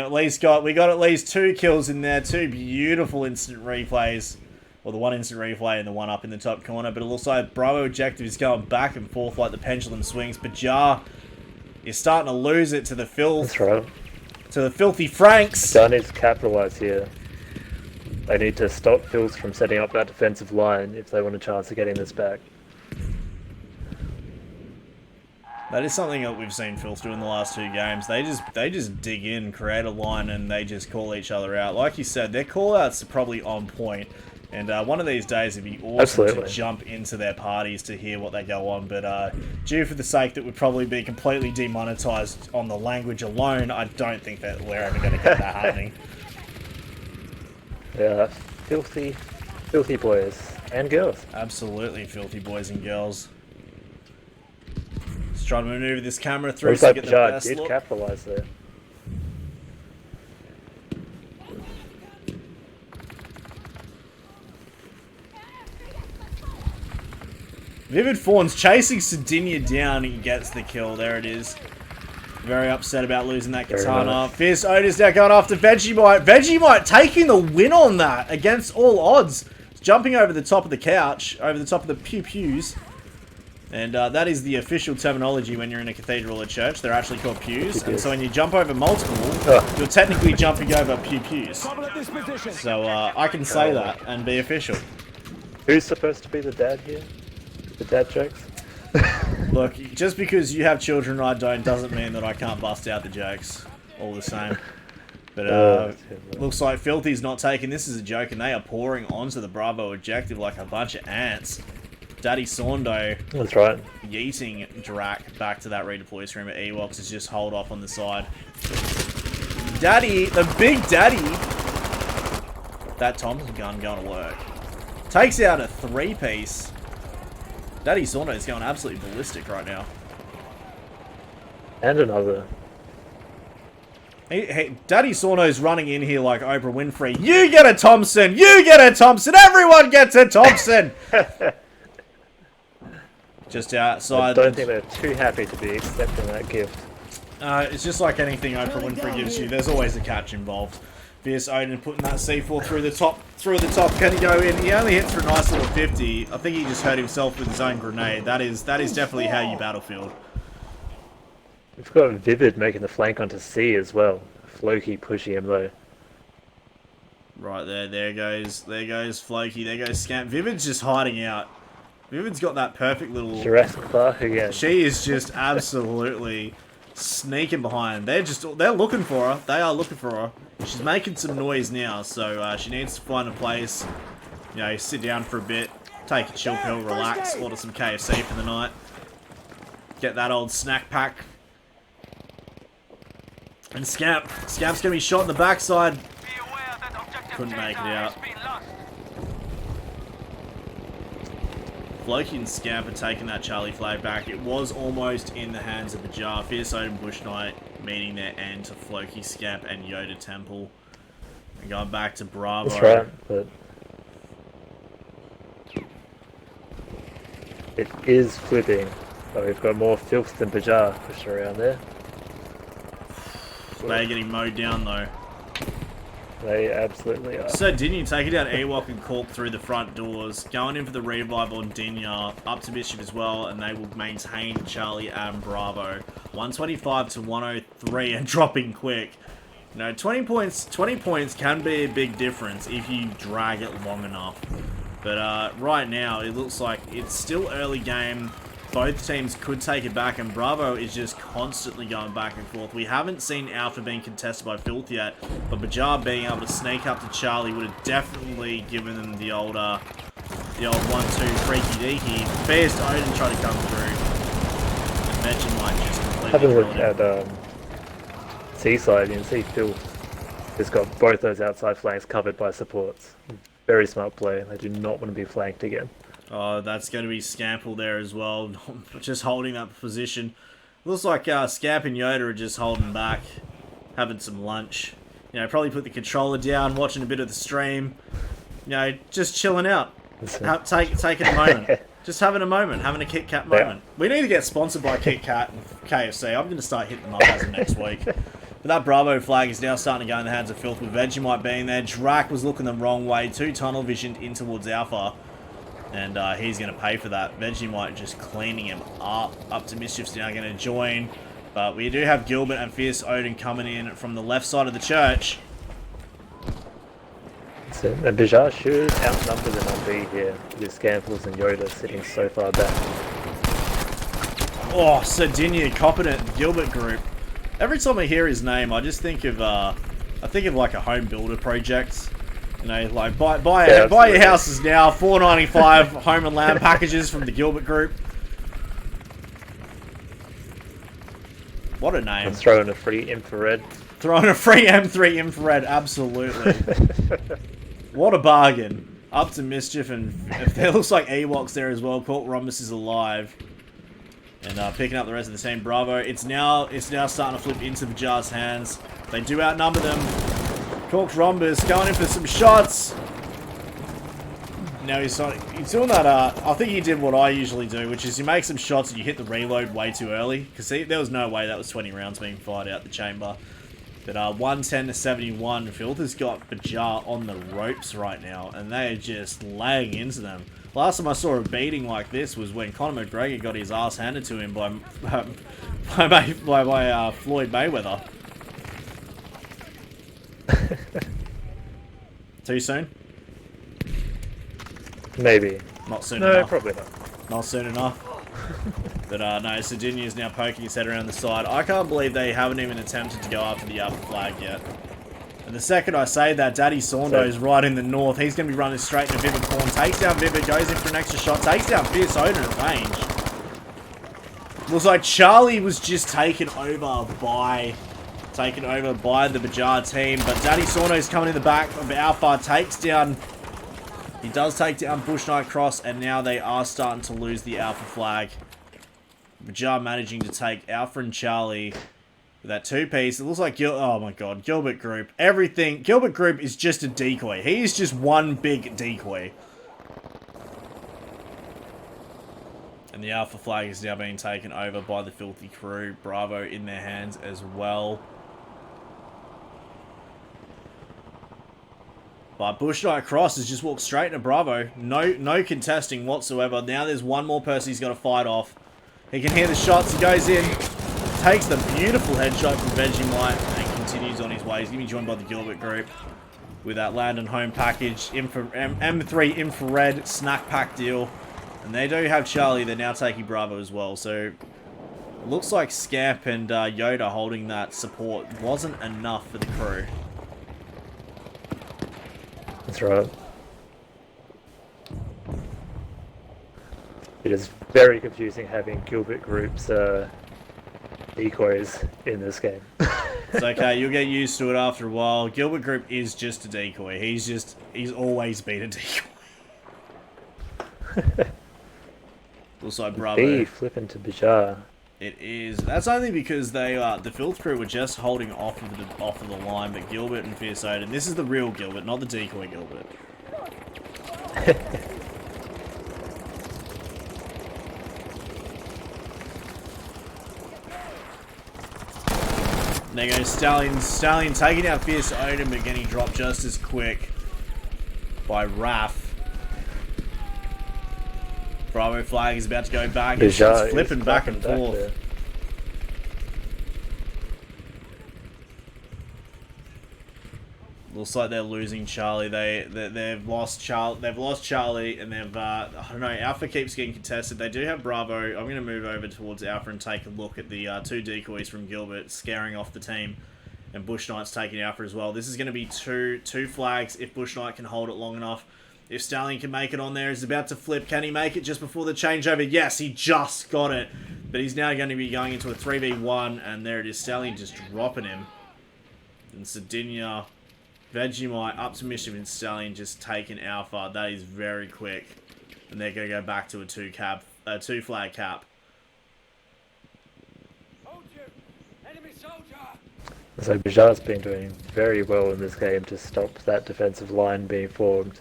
got at least 2 kills in there, 2 beautiful instant replays. Well, the one instant replay and the one up in the top corner. But it looks like Bravo Objective is going back and forth like the pendulum swings. BJAH is starting to lose it to the filth. That's right. To the filthy Franks. They need to capitalise here. They need to stop Phils from setting up that defensive line if they want a chance of getting this back. That is something that we've seen Filth do in the last 2 games. They just dig in, create a line, and they just call each other out. Like you said, their call-outs are probably on point. And one of these days it'd be awesome to jump into their parties to hear what they go on. But due for the sake that would probably be completely demonetized on the language alone, I don't think that we're ever going to get that happening. Yeah, filthy boys and girls. Absolutely filthy boys and girls. Just trying to maneuver this camera through Looks to like get the BJAH best did look. capitalise there. Vivid Fawn's chasing Sardinia down. He gets the kill. There it is. Very upset about losing that katana. Nice. Fierce Otis now going after Vegemite. Vegemite taking the win on that against all odds. Jumping over the top of the couch, over the top of the pew-pews. And that is the official terminology when you're in a cathedral or church. They're actually called pews. And so when you jump over multiple, you're technically jumping over pew-pews. So I can say that and be official. Who's supposed to be the dad here? The dad jokes? Look, just because you have children and I don't doesn't mean that I can't bust out the jokes all the same. But looks like Filthy's not taking this as a joke and they are pouring onto the Bravo Objective like a bunch of ants. Daddy Saundo, that's right, yeeting Drac back to that redeploy stream at Ewoks is just hold off on the side. Daddy, the big daddy. That Thompson gun going to work. Takes out a 3-piece. Daddy Saundo is going absolutely ballistic right now. And another. Hey, Daddy Saundo's running in here like Oprah Winfrey. You get a Thompson! You get a Thompson! Everyone gets a Thompson! Just outside. I don't think they're too happy to be accepting that gift. It's just like anything Oprah Winfrey gives you. There's always a catch involved. Fierce Odin putting that C4 through the top. Can he go in? He only hits for a nice little 50. I think he just hurt himself with his own grenade. That is definitely how you battlefield. We've got Vivid making the flank onto C as well. Floki pushing him though. Right there. There goes Floki. There goes Scamp. Vivid's just hiding out. Vivid's got that perfect little... Jurassic Park again. She is just absolutely sneaking behind. They're looking for her. They are looking for her. She's making some noise now, so she needs to find a place. You know, sit down for a bit, take a chill pill, relax, order some KFC for the night. Get that old snack pack. And Scamp's gonna be shot in the backside. Couldn't make it out. Floki and Scamp are taking that Charlie flag back. It was almost in the hands of BJAH. Fierce Odin Bush Knight meeting their end to Floki, Scamp, and Yoda Temple. And going back to Bravo. That's right, but it is flipping. So we've got more filth than BJAH pushed around there. They're getting mowed down though. They absolutely are. So Dinya taking down Ewok and Cork through the front doors, going in for the revive on Dinya, up to Mischief as well, and they will maintain Charlie and Bravo. 125 to 103 and dropping quick. You know, 20 points can be a big difference if you drag it long enough. But right now, it looks like it's still early game. Both teams could take it back, and Bravo is just constantly going back and forth. We haven't seen Alpha being contested by Filth yet, but BJAH being able to sneak up to Charlie would have definitely given them the old 1-2 freaky deaky. Fierce Odin tried to come through, and Veggie might just completely Have a look drilled him. at Seaside. You can see Filth has got both those outside flanks covered by supports. Very smart play. They do not want to be flanked again. Oh, that's going to be Scample there as well, just holding that position. Looks like Scamp and Yoda are just holding back, having some lunch. You know, probably put the controller down, watching a bit of the stream. You know, just chilling out, taking a moment. Just having a moment, having a Kit Kat moment. We need to get sponsored by Kit Kat and KFC. I'm going to start hitting them up as of next week. But that Bravo flag is now starting to go in the hands of Filth, with Vegemite being there. Drac was looking the wrong way, too tunnel visioned in towards Alpha. And he's going to pay for that. Vegemite just cleaning him up. Up to Mischief's now going to join. But we do have Gilbert and Fierce Odin coming in from the left side of the church. So, and BJAH should outnumber them on B here, with Scamples and Yoda sitting so far back. Oh, Sardinia copping it, Gilbert group. Every time I hear his name, I just think of like a home builder project. You know, like buy your houses now. $4.95 home and land packages from the Gilbert Group. What a name! Let's throw in a free infrared. Throwing a free M3 infrared, absolutely. What a bargain! Up to Mischief, and it looks like Ewok's there as well. Colt Rhombus is alive, and picking up the rest of the team. Bravo! It's now starting to flip into BJAH's hands. They do outnumber them. Cork Rhombus going in for some shots. Now he's doing that, I think he did what I usually do, which is you make some shots and you hit the reload way too early. Because there was no way that was 20 rounds being fired out the chamber. But 110 to 71, Filth has got BJAH on the ropes right now. And they are just laying into them. Last time I saw a beating like this was when Conor McGregor got his ass handed to him by Floyd Mayweather. Too soon? Maybe. Not soon No, enough. probably not. Not soon enough. But no, Sardinia is now poking his head around the side. I can't believe they haven't even attempted to go after the upper flag yet. And the second I say that, Daddy Saundo is right in the north. He's going to be running straight into Vivid Corn. Takes down Vivid, goes in for an extra shot. Takes down Fierce Odin at range. Looks like Charlie was just taken over by the BJAH team, but Daddy Saundo's coming in the back of Alpha, he does take down Bush Knight Cross, and now they are starting to lose the Alpha flag. BJAH managing to take Alpha and Charlie with that two-piece. It looks like, oh my god, Gilbert Group. Gilbert Group is just a decoy. He is just one big decoy. And the Alpha flag is now being taken over by the Filthy crew. Bravo in their hands as well. But Bush Knight Cross has just walked straight into Bravo. No contesting whatsoever. Now there's one more person he's got to fight off. He can hear the shots. He goes in. Takes the beautiful headshot from Vegemite and continues on his way. He's going to be joined by the Gilbert Group with that land and home package. M3 infrared snack pack deal. And they do have Charlie. They're now taking Bravo as well. So looks like Scamp and Yoda holding that support wasn't enough for the crew. That's right. It is very confusing having Gilbert Group's decoys in this game. It's okay, you'll get used to it after a while. Gilbert Group is just a decoy. He's always been a decoy. Looks like Bravo. B flipping to BJAH. It is. That's only because they the Filth crew were just holding off of the line, but Gilbert and Fierce Odin, this is the real Gilbert, not the decoy Gilbert. There goes Stallion. Stallion taking out Fierce Odin, but getting dropped just as quick by Raph. Bravo flag is about to go back. It's flipping back and forth. There. Looks like they're losing Charlie. They've lost Charlie, and they've I don't know. Alpha keeps getting contested. They do have Bravo. I'm going to move over towards Alpha and take a look at the two decoys from Gilbert scaring off the team, and Bush Knight's taking Alpha as well. This is going to be two flags if Bush Knight can hold it long enough. If Stallion can make it on there, he's about to flip. Can he make it just before the changeover? Yes, he just got it. But he's now going to be going into a 3v1, and there it is. Stallion just dropping him. And Sardinia, Vegemite up to Mischief, and Stallion just taking Alpha. That is very quick. And they're going to go back to a two flag cap. So BJAH's been doing very well in this game to stop that defensive line being formed.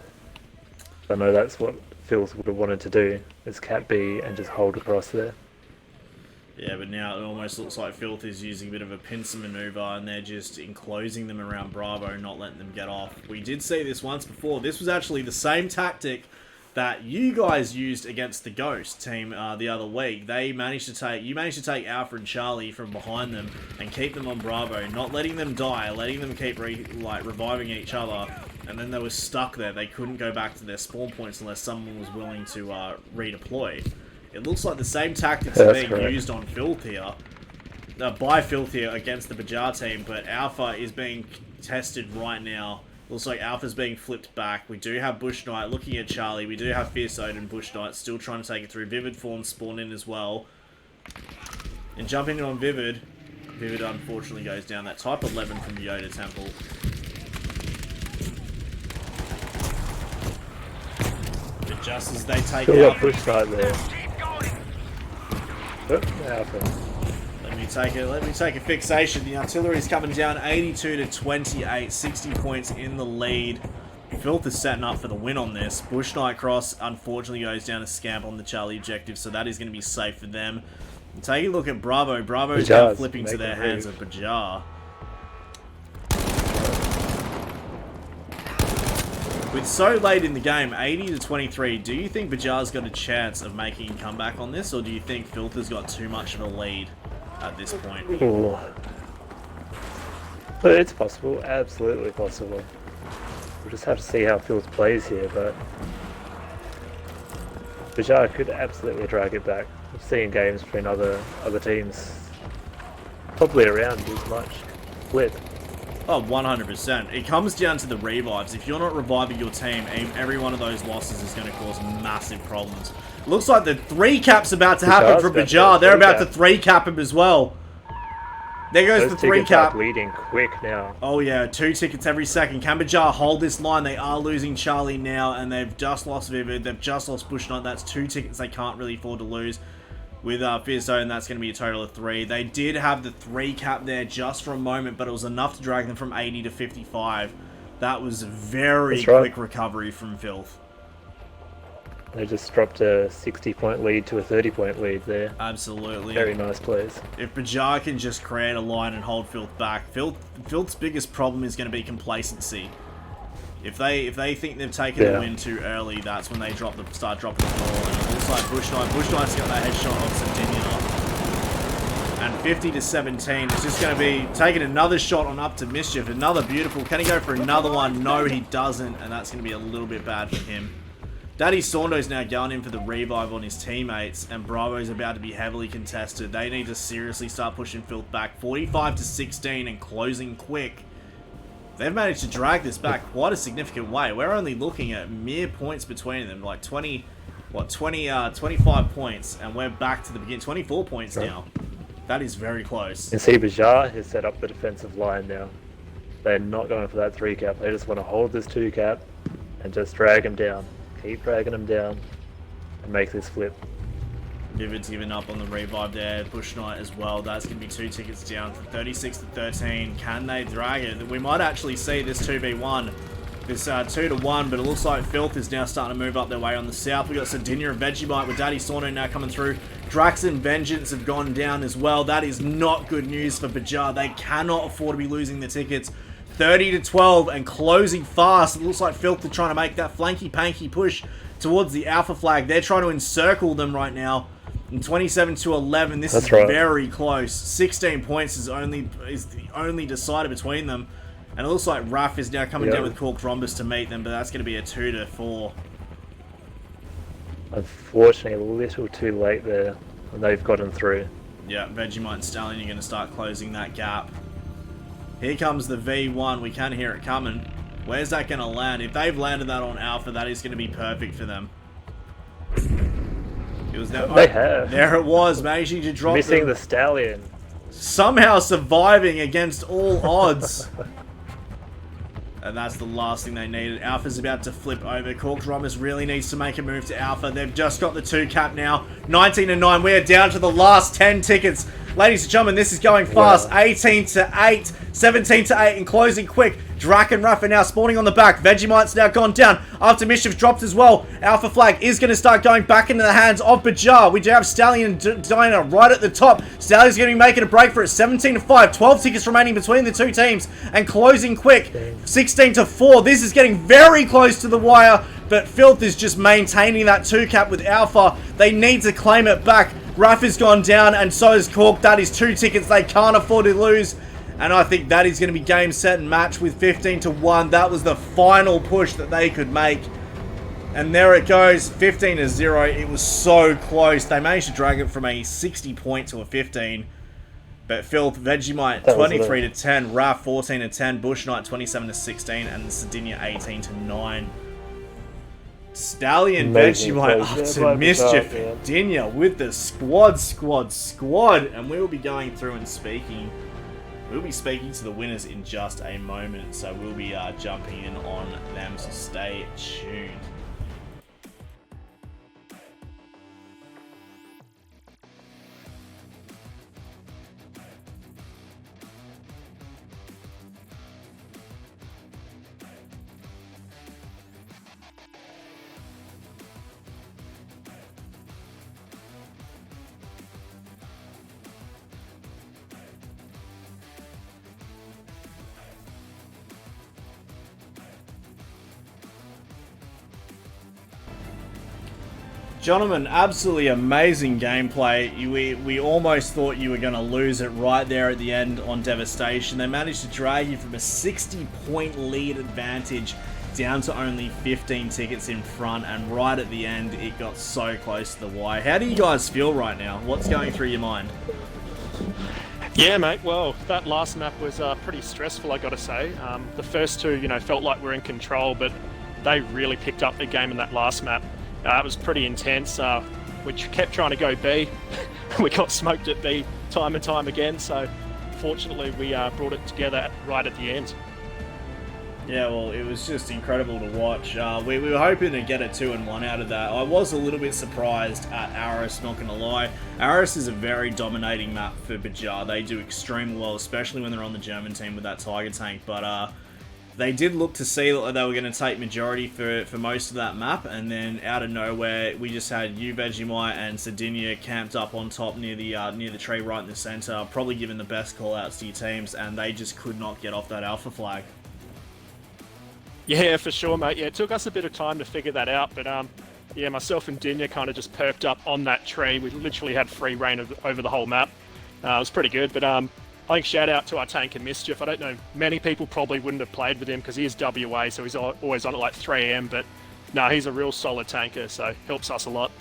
I know that's what Phils would have wanted to do, is cap B and just hold across there. Yeah, but now it almost looks like Filth is using a bit of a pincer maneuver, and they're just enclosing them around Bravo, not letting them get off. We did see this once before. This was actually the same tactic that you guys used against the Ghost team the other week. You managed to take Alpha and Charlie from behind them and keep them on Bravo, not letting them die, letting them keep reviving each other. And then they were stuck there. They couldn't go back to their spawn points unless someone was willing to redeploy. It looks like the same tactics are being used on Filth here, by Filth here against the BJAH team, but Alpha is being tested right now. Looks like Alpha's being flipped back. We do have Bush Knight looking at Charlie. We do have Fierce Odin, Bush Knight still trying to take it through. Vivid Fawn spawn in as well. And jumping in on Vivid. Vivid unfortunately goes down. That type 11 from Yoda Temple. But just as they take out Bush Knight there. Alpha. Let me take a fixation. The artillery's coming down 82 to 28, 60 points in the lead. Filth is setting up for the win on this. Bush Knight Cross unfortunately goes down a scamp on the Charlie objective, so that is going to be safe for them. And take a look at Bravo. Bravo's now flipping to their hands of BJAH. With so late in the game, 80 to 23, do you think BJAH's got a chance of making a comeback on this, or do you think Filth has got too much of a lead at this point? Ooh. But it's possible, absolutely possible. We'll just have to see how Filth plays here, but BJAH could absolutely drag it back. We've seen games between other teams probably around as much split. Oh, 100%. It comes down to the revives. If you're not reviving your team, every one of those losses is going to cause massive problems. Looks like the 3-cap's about to happen for BJAH. They're about to 3-cap him as well. There goes the 3-cap. Bleeding quick now. Oh yeah, 2 tickets every second. Can BJAH hold this line? They are losing Charlie now, and they've just lost Vivid. They've just lost Bush Knight. That's 2 tickets they can't really afford to lose. With Fierce Zone, that's going to be a total of 3. They did have the 3-cap there just for a moment, but it was enough to drag them from 80 to 55. That was a very quick recovery from Filth. They just dropped a 60-point lead to a 30-point lead there. Absolutely. Very nice plays. If BJAH can just create a line and hold Filth back, Filth's biggest problem is going to be complacency. If they think they've taken the win too early, that's when they start dropping the ball. And it looks like Bush Knight's got that headshot on Sardinia. And 50 to 17 is just going to be taking another shot on up to Mischief. Another beautiful. Can he go for another one? No, he doesn't. And that's going to be a little bit bad for him. Daddy Saundo's now going in for the revive on his teammates, and Bravo's about to be heavily contested. They need to seriously start pushing Filth back. 45 to 16 and closing quick. They've managed to drag this back quite a significant way. We're only looking at mere points between them, like 25 points, and we're back to the beginning. 24 points now. That is very close. And see, BJAH has set up the defensive line now. They're not going for that 3-cap. They just want to hold this 2-cap and just drag him down. Keep dragging him down and make this flip. Vivid's given up on the revive there. Bush Knight as well. That's going to be 2 tickets down from 36 to 13. Can they drag it? We might actually see this 2v1. This 2 to 1, but it looks like Filth is now starting to move up their way on the south. We got Sardinia and Vegemite with Daddy Sauno now coming through. Drax and Vengeance have gone down as well. That is not good news for BJAH. They cannot afford to be losing the tickets. 30-12 and closing fast. It looks like Filth are trying to make that flanky-panky push towards the Alpha flag. They're trying to encircle them right now. And 27-11, this is very close. 16 points is the only decider between them. And it looks like Raf is now coming down with Corked Rhombus to meet them, but that's going to be a 2-4. Unfortunately, a little too late there, and they've gotten through. Yeah, Vegemite and Stallion are going to start closing that gap. Here comes the V1. We can hear it coming. Where's that going to land? If they've landed that on Alpha, that is going to be perfect for them. It was there. They have. There it was, managing to drop Missing them. the Stallion. Somehow surviving against all odds. And that's the last thing they needed. Alpha's about to flip over. Corked Rhombus really needs to make a move to Alpha. They've just got the 2 cap now. 19-9. We are down to the last 10 tickets. Ladies and gentlemen, this is going fast. 18-8, 17-8, and closing quick. Drac and Ruff are now spawning on the back. Vegemite's now gone down. After Mischief dropped as well. Alpha flag is going to start going back into the hands of BJAH. We do have Stallion and Dinah right at the top. Stallion's going to be making a break for it. 17-5. 12 tickets remaining between the two teams. And closing quick. 16-4. This is getting very close to the wire. But Filth is just maintaining that 2 cap with Alpha. They need to claim it back. Ruff has gone down, and so has Cork. That is 2 tickets they can't afford to lose. And I think that is going to be game, set, and match with 15-1. That was the final push that they could make. And there it goes, 15-0. It was so close. They managed to drag it from a 60 point to a 15. But Filth, Vegemite 23-10, Raph 14-10, Bush Knight 27-16, and Sardinia 18-9. Stallion, Vegemite up to Mischief, Dinya with the squad. And we will be going through and speaking. We'll be speaking to the winners in just a moment, so we'll be jumping in on them, so stay tuned. Gentlemen, absolutely amazing gameplay. We almost thought you were going to lose it right there at the end on Devastation. They managed to drag you from a 60-point lead advantage down to only 15 tickets in front, and right at the end, it got so close to the wire. How do you guys feel right now? What's going through your mind? Yeah, mate. Well, that last map was pretty stressful, I got to say. The first two, felt like we're in control, but they really picked up the game in that last map. It was pretty intense. We kept trying to go B. We got smoked at B time and time again, so fortunately we brought it together right at the end. Yeah, well, it was just incredible to watch. We were hoping to get a 2-1 out of that. I was a little bit surprised at Aris, not going to lie. Aris is a very dominating map for BJAH. They do extremely well, especially when they're on the German team with that Tiger tank, but they did look to see that they were going to take majority for most of that map, and then out of nowhere, we just had you, Vegemite, and Sardinia camped up on top near the tree right in the center, probably giving the best call-outs to your teams, and they just could not get off that Alpha flag. Yeah, for sure, mate. Yeah, it took us a bit of time to figure that out, but yeah, myself and Dinya kind of just perked up on that tree. We literally had free reign over the whole map. It was pretty good, but I think shout out to our tanker Mischief. I don't know, many people probably wouldn't have played with him because he is WA, so he's always on at like 3 AM, but no, he's a real solid tanker, so helps us a lot.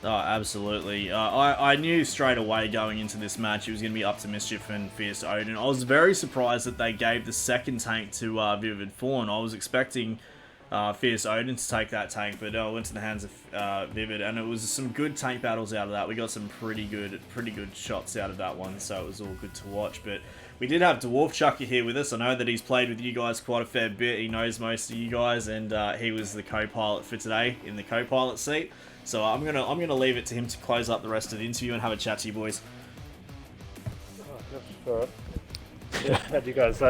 Oh, absolutely. I knew straight away going into this match it was going to be up to Mischief and Fierce Odin. I was very surprised that they gave the second tank to Vivid Fawn. I was expecting Fierce Odin to take that tank, but it went to the hands of Vivid, and it was some good tank battles out of that. We got some pretty good shots out of that one, so it was all good to watch. But we did have Dwarf Chucker here with us. I know that he's played with you guys quite a fair bit. He knows most of you guys, and he was the co-pilot for today in the co-pilot seat. So I'm gonna leave it to him to close up the rest of the interview and have a chat to you boys. Alright. Yeah, how'd you guys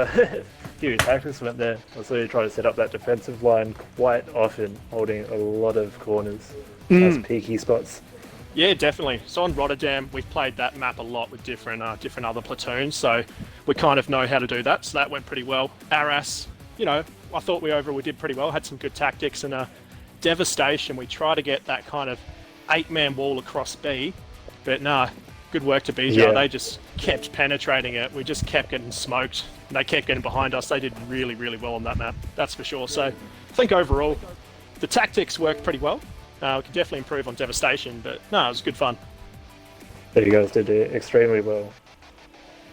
few tactics went there? I saw you try to set up that defensive line quite often, holding a lot of corners. Nice peaky spots. Yeah, definitely. So on Rotterdam, we've played that map a lot with different other platoons, so we kind of know how to do that. So that went pretty well. Arras, I thought we did pretty well. Had some good tactics, and Devastation. We try to get that kind of 8-man wall across B, but nah. Good work to BJAH. Yeah. They just kept penetrating it. We just kept getting smoked. They kept getting behind us. They did really, really well on that map. That's for sure. So I think overall, the tactics worked pretty well. We could definitely improve on Devastation, but no, it was good fun. You guys did extremely well.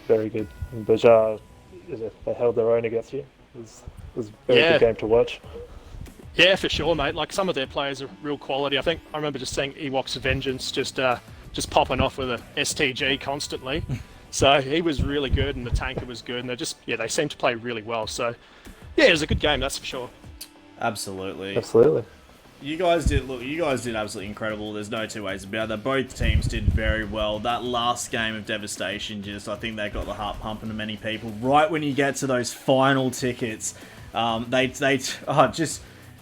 Very good. And BJAH, they held their own against you. It was a very good game to watch. Yeah, for sure, mate. Like, some of their players are real quality. I remember just seeing Ewok's Vengeance just popping off with a STG constantly. So he was really good, and the tanker was good, and they seemed to play really well. So yeah, it was a good game, that's for sure. Absolutely. You guys did absolutely incredible. There's no two ways about that. Both teams did very well. That last game of Devastation, I think they got the heart pumping to many people. Right when you get to those final tickets,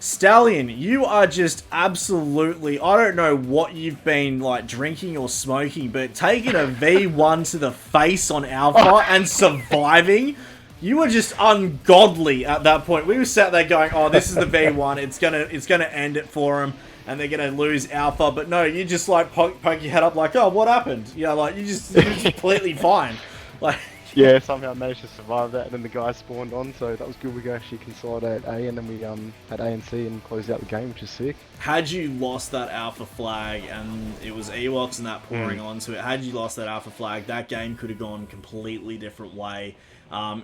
Stallion, you are just absolutely, I don't know what you've been like drinking or smoking, but taking a V1 to the face on Alpha and surviving, you were just ungodly at that point. We were sat there going, oh, this is the V1, it's gonna end it for them, and they're gonna lose Alpha. But no, you just like poke your head up like, oh, what happened? Like you're just completely fine. Like, yeah, somehow managed to survive that, and then the guys spawned on, so that was good. We actually consolidated A, and then we had A and C and closed out the game, which is sick. Had you lost that Alpha flag, and it was Ewoks and that pouring onto it, had you lost that Alpha flag, that game could have gone a completely different way.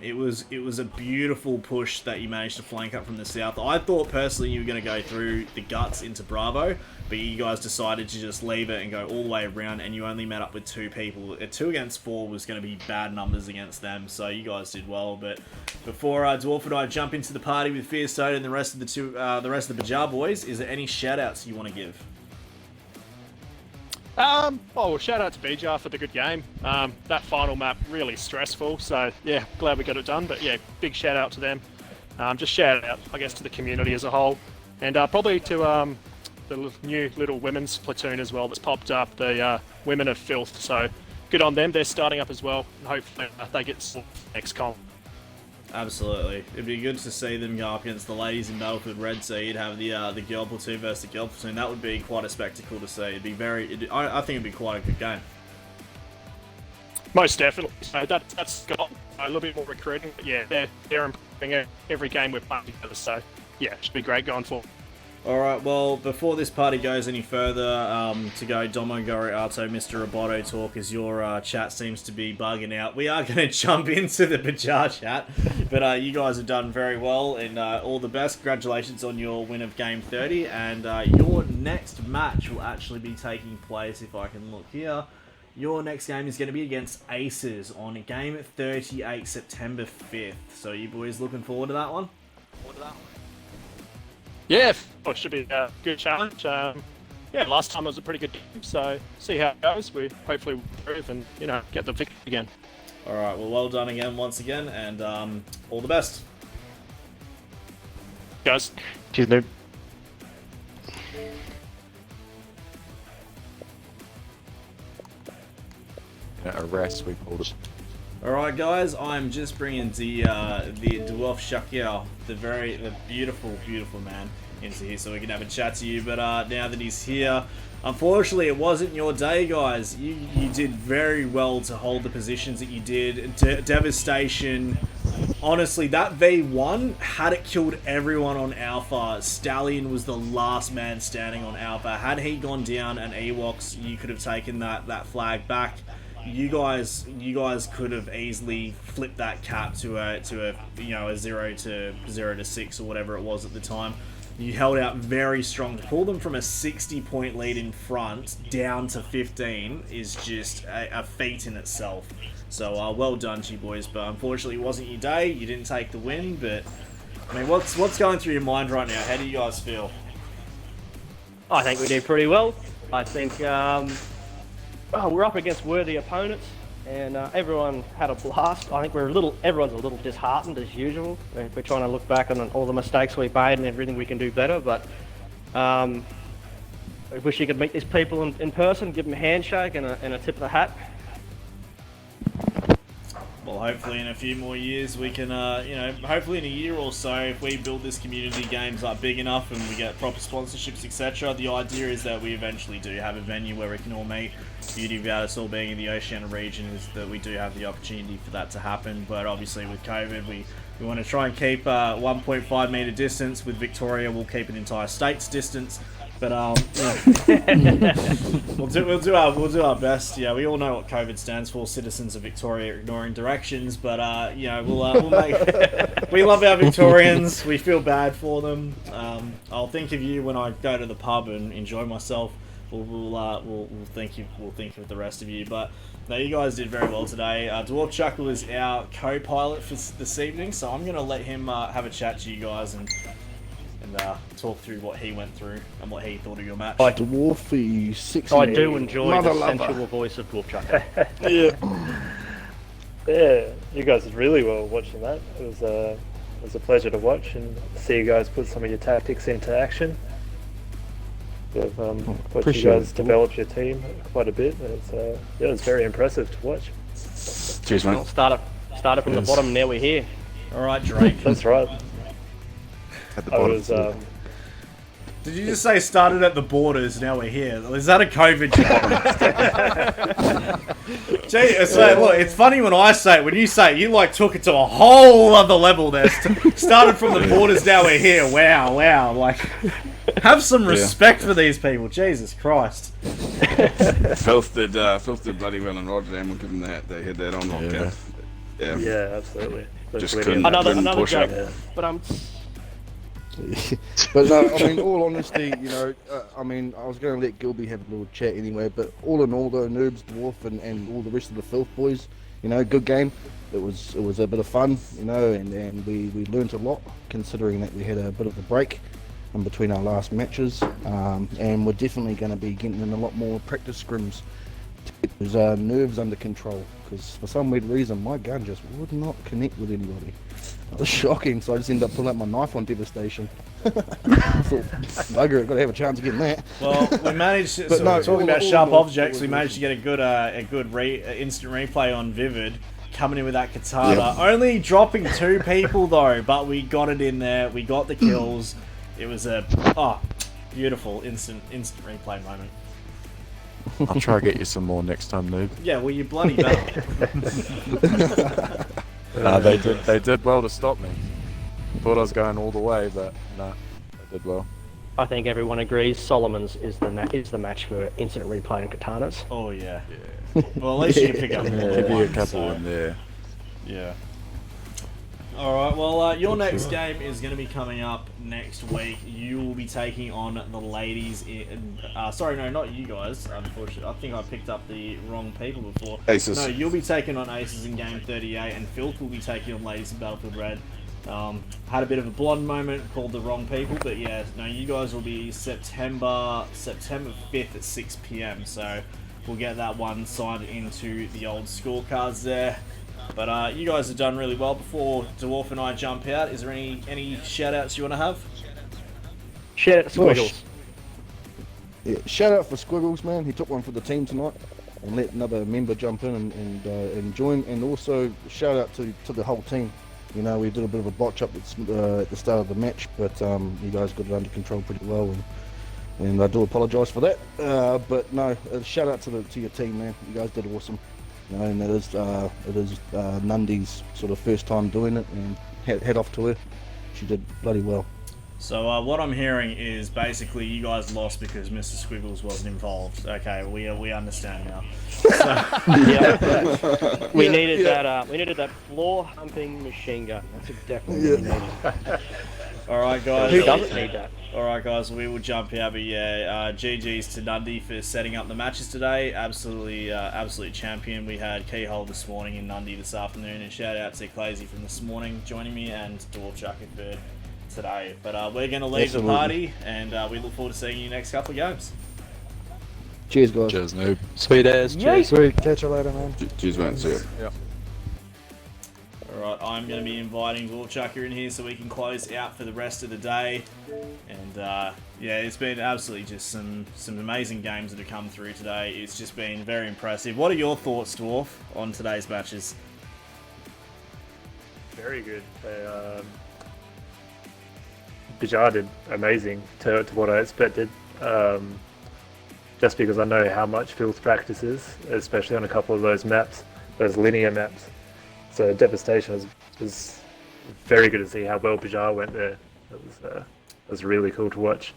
It was a beautiful push that you managed to flank up from the south. I thought personally you were going to go through the guts into Bravo, but you guys decided to just leave it and go all the way around, and you only met up with 2 people. 2 against 4 was going to be bad numbers against them, so you guys did well. But before Dwarf and I jump into the party with Fierce Soda and the rest of the BJAH boys, is there any shout outs you want to give? Well, shout out to BJAH for the good game. That final map, really stressful, so yeah, glad we got it done. But yeah, big shout out to them. Just shout out, I guess, to the community as a whole. And probably to the new little women's platoon as well that's popped up, the Women of Filth. So good on them, they're starting up as well. And hopefully they get next comp. Absolutely. It'd be good to see them go up against the ladies in Battlefield Red Sea. You'd have the girl platoon versus the girl platoon. That would be quite a spectacle to see. I think it'd be quite a good game. Most definitely. So that's got a little bit more recruiting. But yeah, they're improving every game we're playing together. So yeah, it should be great going forward. Alright, well, before this party goes any further, to go Domo Goro Arto, Mr. Roboto talk, as your chat seems to be bugging out, we are going to jump into the BJAH chat, but you guys have done very well, and all the best. Congratulations on your win of Game 30, and your next match will actually be taking place, if I can look here, your next game is going to be against Aces on Game 38, September 5th, so you boys looking forward to that one? Yeah, it should be a good challenge. Yeah, last time was a pretty good game, so see how it goes. We hopefully improve and, get the victory again. Alright, well done again, once again, and all the best. Guys. Cheers, noob. Arrest, we called it. Alright guys, I'm just bringing the Dwarf Shakya, the beautiful, beautiful man, into here so we can have a chat to you. But now that he's here, unfortunately it wasn't your day, guys. You did very well to hold the positions that you did. Devastation, honestly, that V1, had it killed everyone on Alpha, Stallion was the last man standing on Alpha. Had he gone down and Ewoks, you could have taken that flag back. You guys could have easily flipped that cap to a 0 to 6 or whatever it was at the time. You held out very strong. To pull them from a 60-point lead in front down to 15 is just a feat in itself. So well done to you boys, but unfortunately it wasn't your day. You didn't take the win, but I mean, what's going through your mind right now? How do you guys feel? I think we did pretty well. I think we're up against worthy opponents, and everyone had a blast. I think everyone's a little disheartened as usual. We're trying to look back on all the mistakes we've made and everything we can do better, but I wish you could meet these people in person, give them a handshake and a tip of the hat. Well, hopefully in a few more years we can, hopefully in a year or so, if we build this community games up big enough and we get proper sponsorships, etc., the idea is that we eventually do have a venue where we can all meet. The beauty about us all being in the Oceania region is that we do have the opportunity for that to happen, but obviously with COVID, we want to try and keep 1.5 metre distance. With Victoria, we'll keep an entire state's distance. But we'll do our best. Yeah, we all know what COVID stands for. Citizens of Victoria ignoring directions. But we'll make. We love our Victorians. We feel bad for them. I'll think of you when I go to the pub and enjoy myself. We'll think of the rest of you. But no, you guys did very well today. Dwarf Chuckle is our co-pilot for this evening, so I'm gonna let him have a chat to you guys and talk through what he went through and what he thought of your match. Dwarfy, sexy. I do enjoy mother the lover. sensual voice of Dwarf Chuckle. Yeah, you guys did really well watching that. It was a pleasure to watch and see you guys put some of your tactics into action. You've watched you Appreciate guys it. develop your team quite a bit. It was very impressive to watch. Cheers, mate. Started from the bottom, now we're here. All right, Drake. That's right. At the I bottom. was Did you just say started at the borders? Now we're here. Is that a COVID job? Gee, so look, it's funny when I say it. When you say it, you like took it to a whole other level there. Started from the borders. Now we're here. Wow. Like, have some respect for these people. Jesus Christ. Filth did bloody well in Rotterdam. We'll give them that. They had that on lockdown. yeah, absolutely. Just Really couldn't Another push joke, up. but But no, I mean, all honesty, I was going to let Gilby have a little chat anyway, but all in all, though, Noobs, Dwarf, and all the rest of the Filth boys, good game. It was a bit of fun, and we learnt a lot, considering that we had a bit of a break in between our last matches, and we're definitely going to be getting in a lot more practice scrims to get those nerves under control, because for some weird reason, my gun just would not connect with anybody. It was shocking, so I just ended up pulling out my knife on devastation. I thought, bugger, I've got to have a chance of getting that. Well, we managed. Talking about sharp objects, we managed to get a good instant replay on Vivid, coming in with that katana. Yep. Only dropping 2 people though, but we got it in there. We got the kills. It was a beautiful instant replay moment. I'll try to get you some more next time, noob. Yeah, well, you bloody better. They did well to stop me. Thought I was going all the way, but no, they did well. I think everyone agrees Solomon's is the match for instant replay and katanas. Oh yeah. Well, at least you can pick up more than Give you a one, couple so, in there. Yeah. Alright, well, your next game is going to be coming up next week. You will be taking on the ladies in... sorry, no, not you guys, unfortunately. I think I picked up the wrong people before. Aces. No, you'll be taking on Aces in Game 38, and Filth will be taking on Ladies in Battlefield Red. Had a bit of a blonde moment, called the wrong people, but yeah, no, you guys will be September 5th at 6 PM, so we'll get that one signed into the old scorecards there. But you guys have done really well. Before Dwarf and I jump out, is there any shout-outs you want to have? Shout out to Squiggles. Yeah, shout out for Squiggles, man. He took one for the team tonight, and let another member jump in and join. And also shout out to the whole team. We did a bit of a botch up at the start of the match, but you guys got it under control pretty well, and I do apologise for that. But no, shout out to your team, man. You guys did awesome. And it is Nundi's sort of first time doing it, and head off to her. She did bloody well. So what I'm hearing is basically you guys lost because Mr. Squiggles wasn't involved. Okay, we understand now. So, We needed that. We needed that floor humping machine gun. That's definitely what we needed. all right, guys. Who doesn't need that? All right, guys. We will jump out, but yeah, GG's to Nundy for setting up the matches today. Absolutely, absolute champion. We had Keyhole this morning and Nundy this afternoon, and shout out to Clazy from this morning joining me and Dwarf Chucker for today. But we're going to leave the party, and we look forward to seeing you next couple of games. Cheers, guys. Cheers, noob. Sweet as. Cheers. Sweet. Catch you later, man. Cheers, mate. See ya. All right. right, I'm going to be inviting Dwarfchucker in here so we can close out for the rest of the day. And yeah, it's been absolutely just some amazing games that have come through today. It's just been very impressive. What are your thoughts, Dwarf, on today's matches? Very good. BJAH did amazing to what I expected. Just because I know how much Filth practices, especially on a couple of those maps, those linear maps. So Devastation was very good to see how well BJAH went there. It was really cool to watch.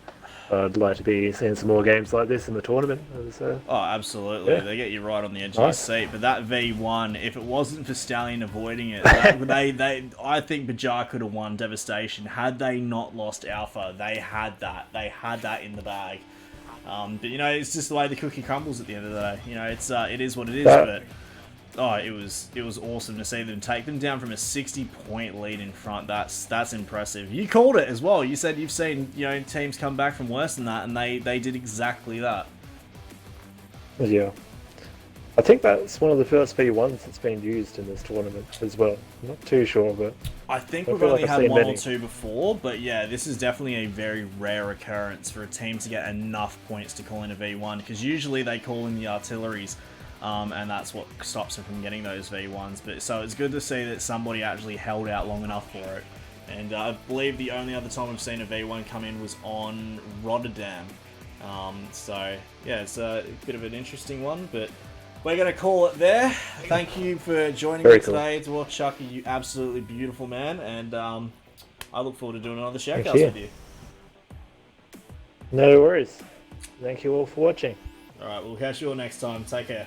I'd like to be seeing some more games like this in the tournament. Oh, absolutely. Yeah. They get you right on the edge Nice. of your seat. But that V1, if it wasn't for Stallion avoiding it, I think BJAH could have won Devastation. Had they not lost Alpha, they had that. They had that in the bag. But, you know, it's just the way the cookie crumbles at the end of the day. You know, it is what it is. But oh, it was awesome to see them take them down from a 60-point lead in front. That's impressive. You called it as well. You said you've seen, you know, teams come back from worse than that, and they did exactly that. Yeah. I think that's one of the first V1s that's been used in this tournament as well. I'm not too sure, but I think I we've feel only like I've had seen one many. or two before, but yeah, this is definitely a very rare occurrence for a team to get enough points to call in a V1, because usually they call in the artilleries, and that's what stops them from getting those V1s. But so it's good to see that somebody actually held out long enough for it. And I believe the only other time I've seen a V1 come in was on Rotterdam. So yeah, it's a bit of an interesting one, but we're going to call it there. Thank you for joining me today, Dwarfchucker, you absolutely beautiful man, and I look forward to doing another Shoutcast with you. No worries. Thank you all for watching. Alright, we'll catch you all next time. Take care.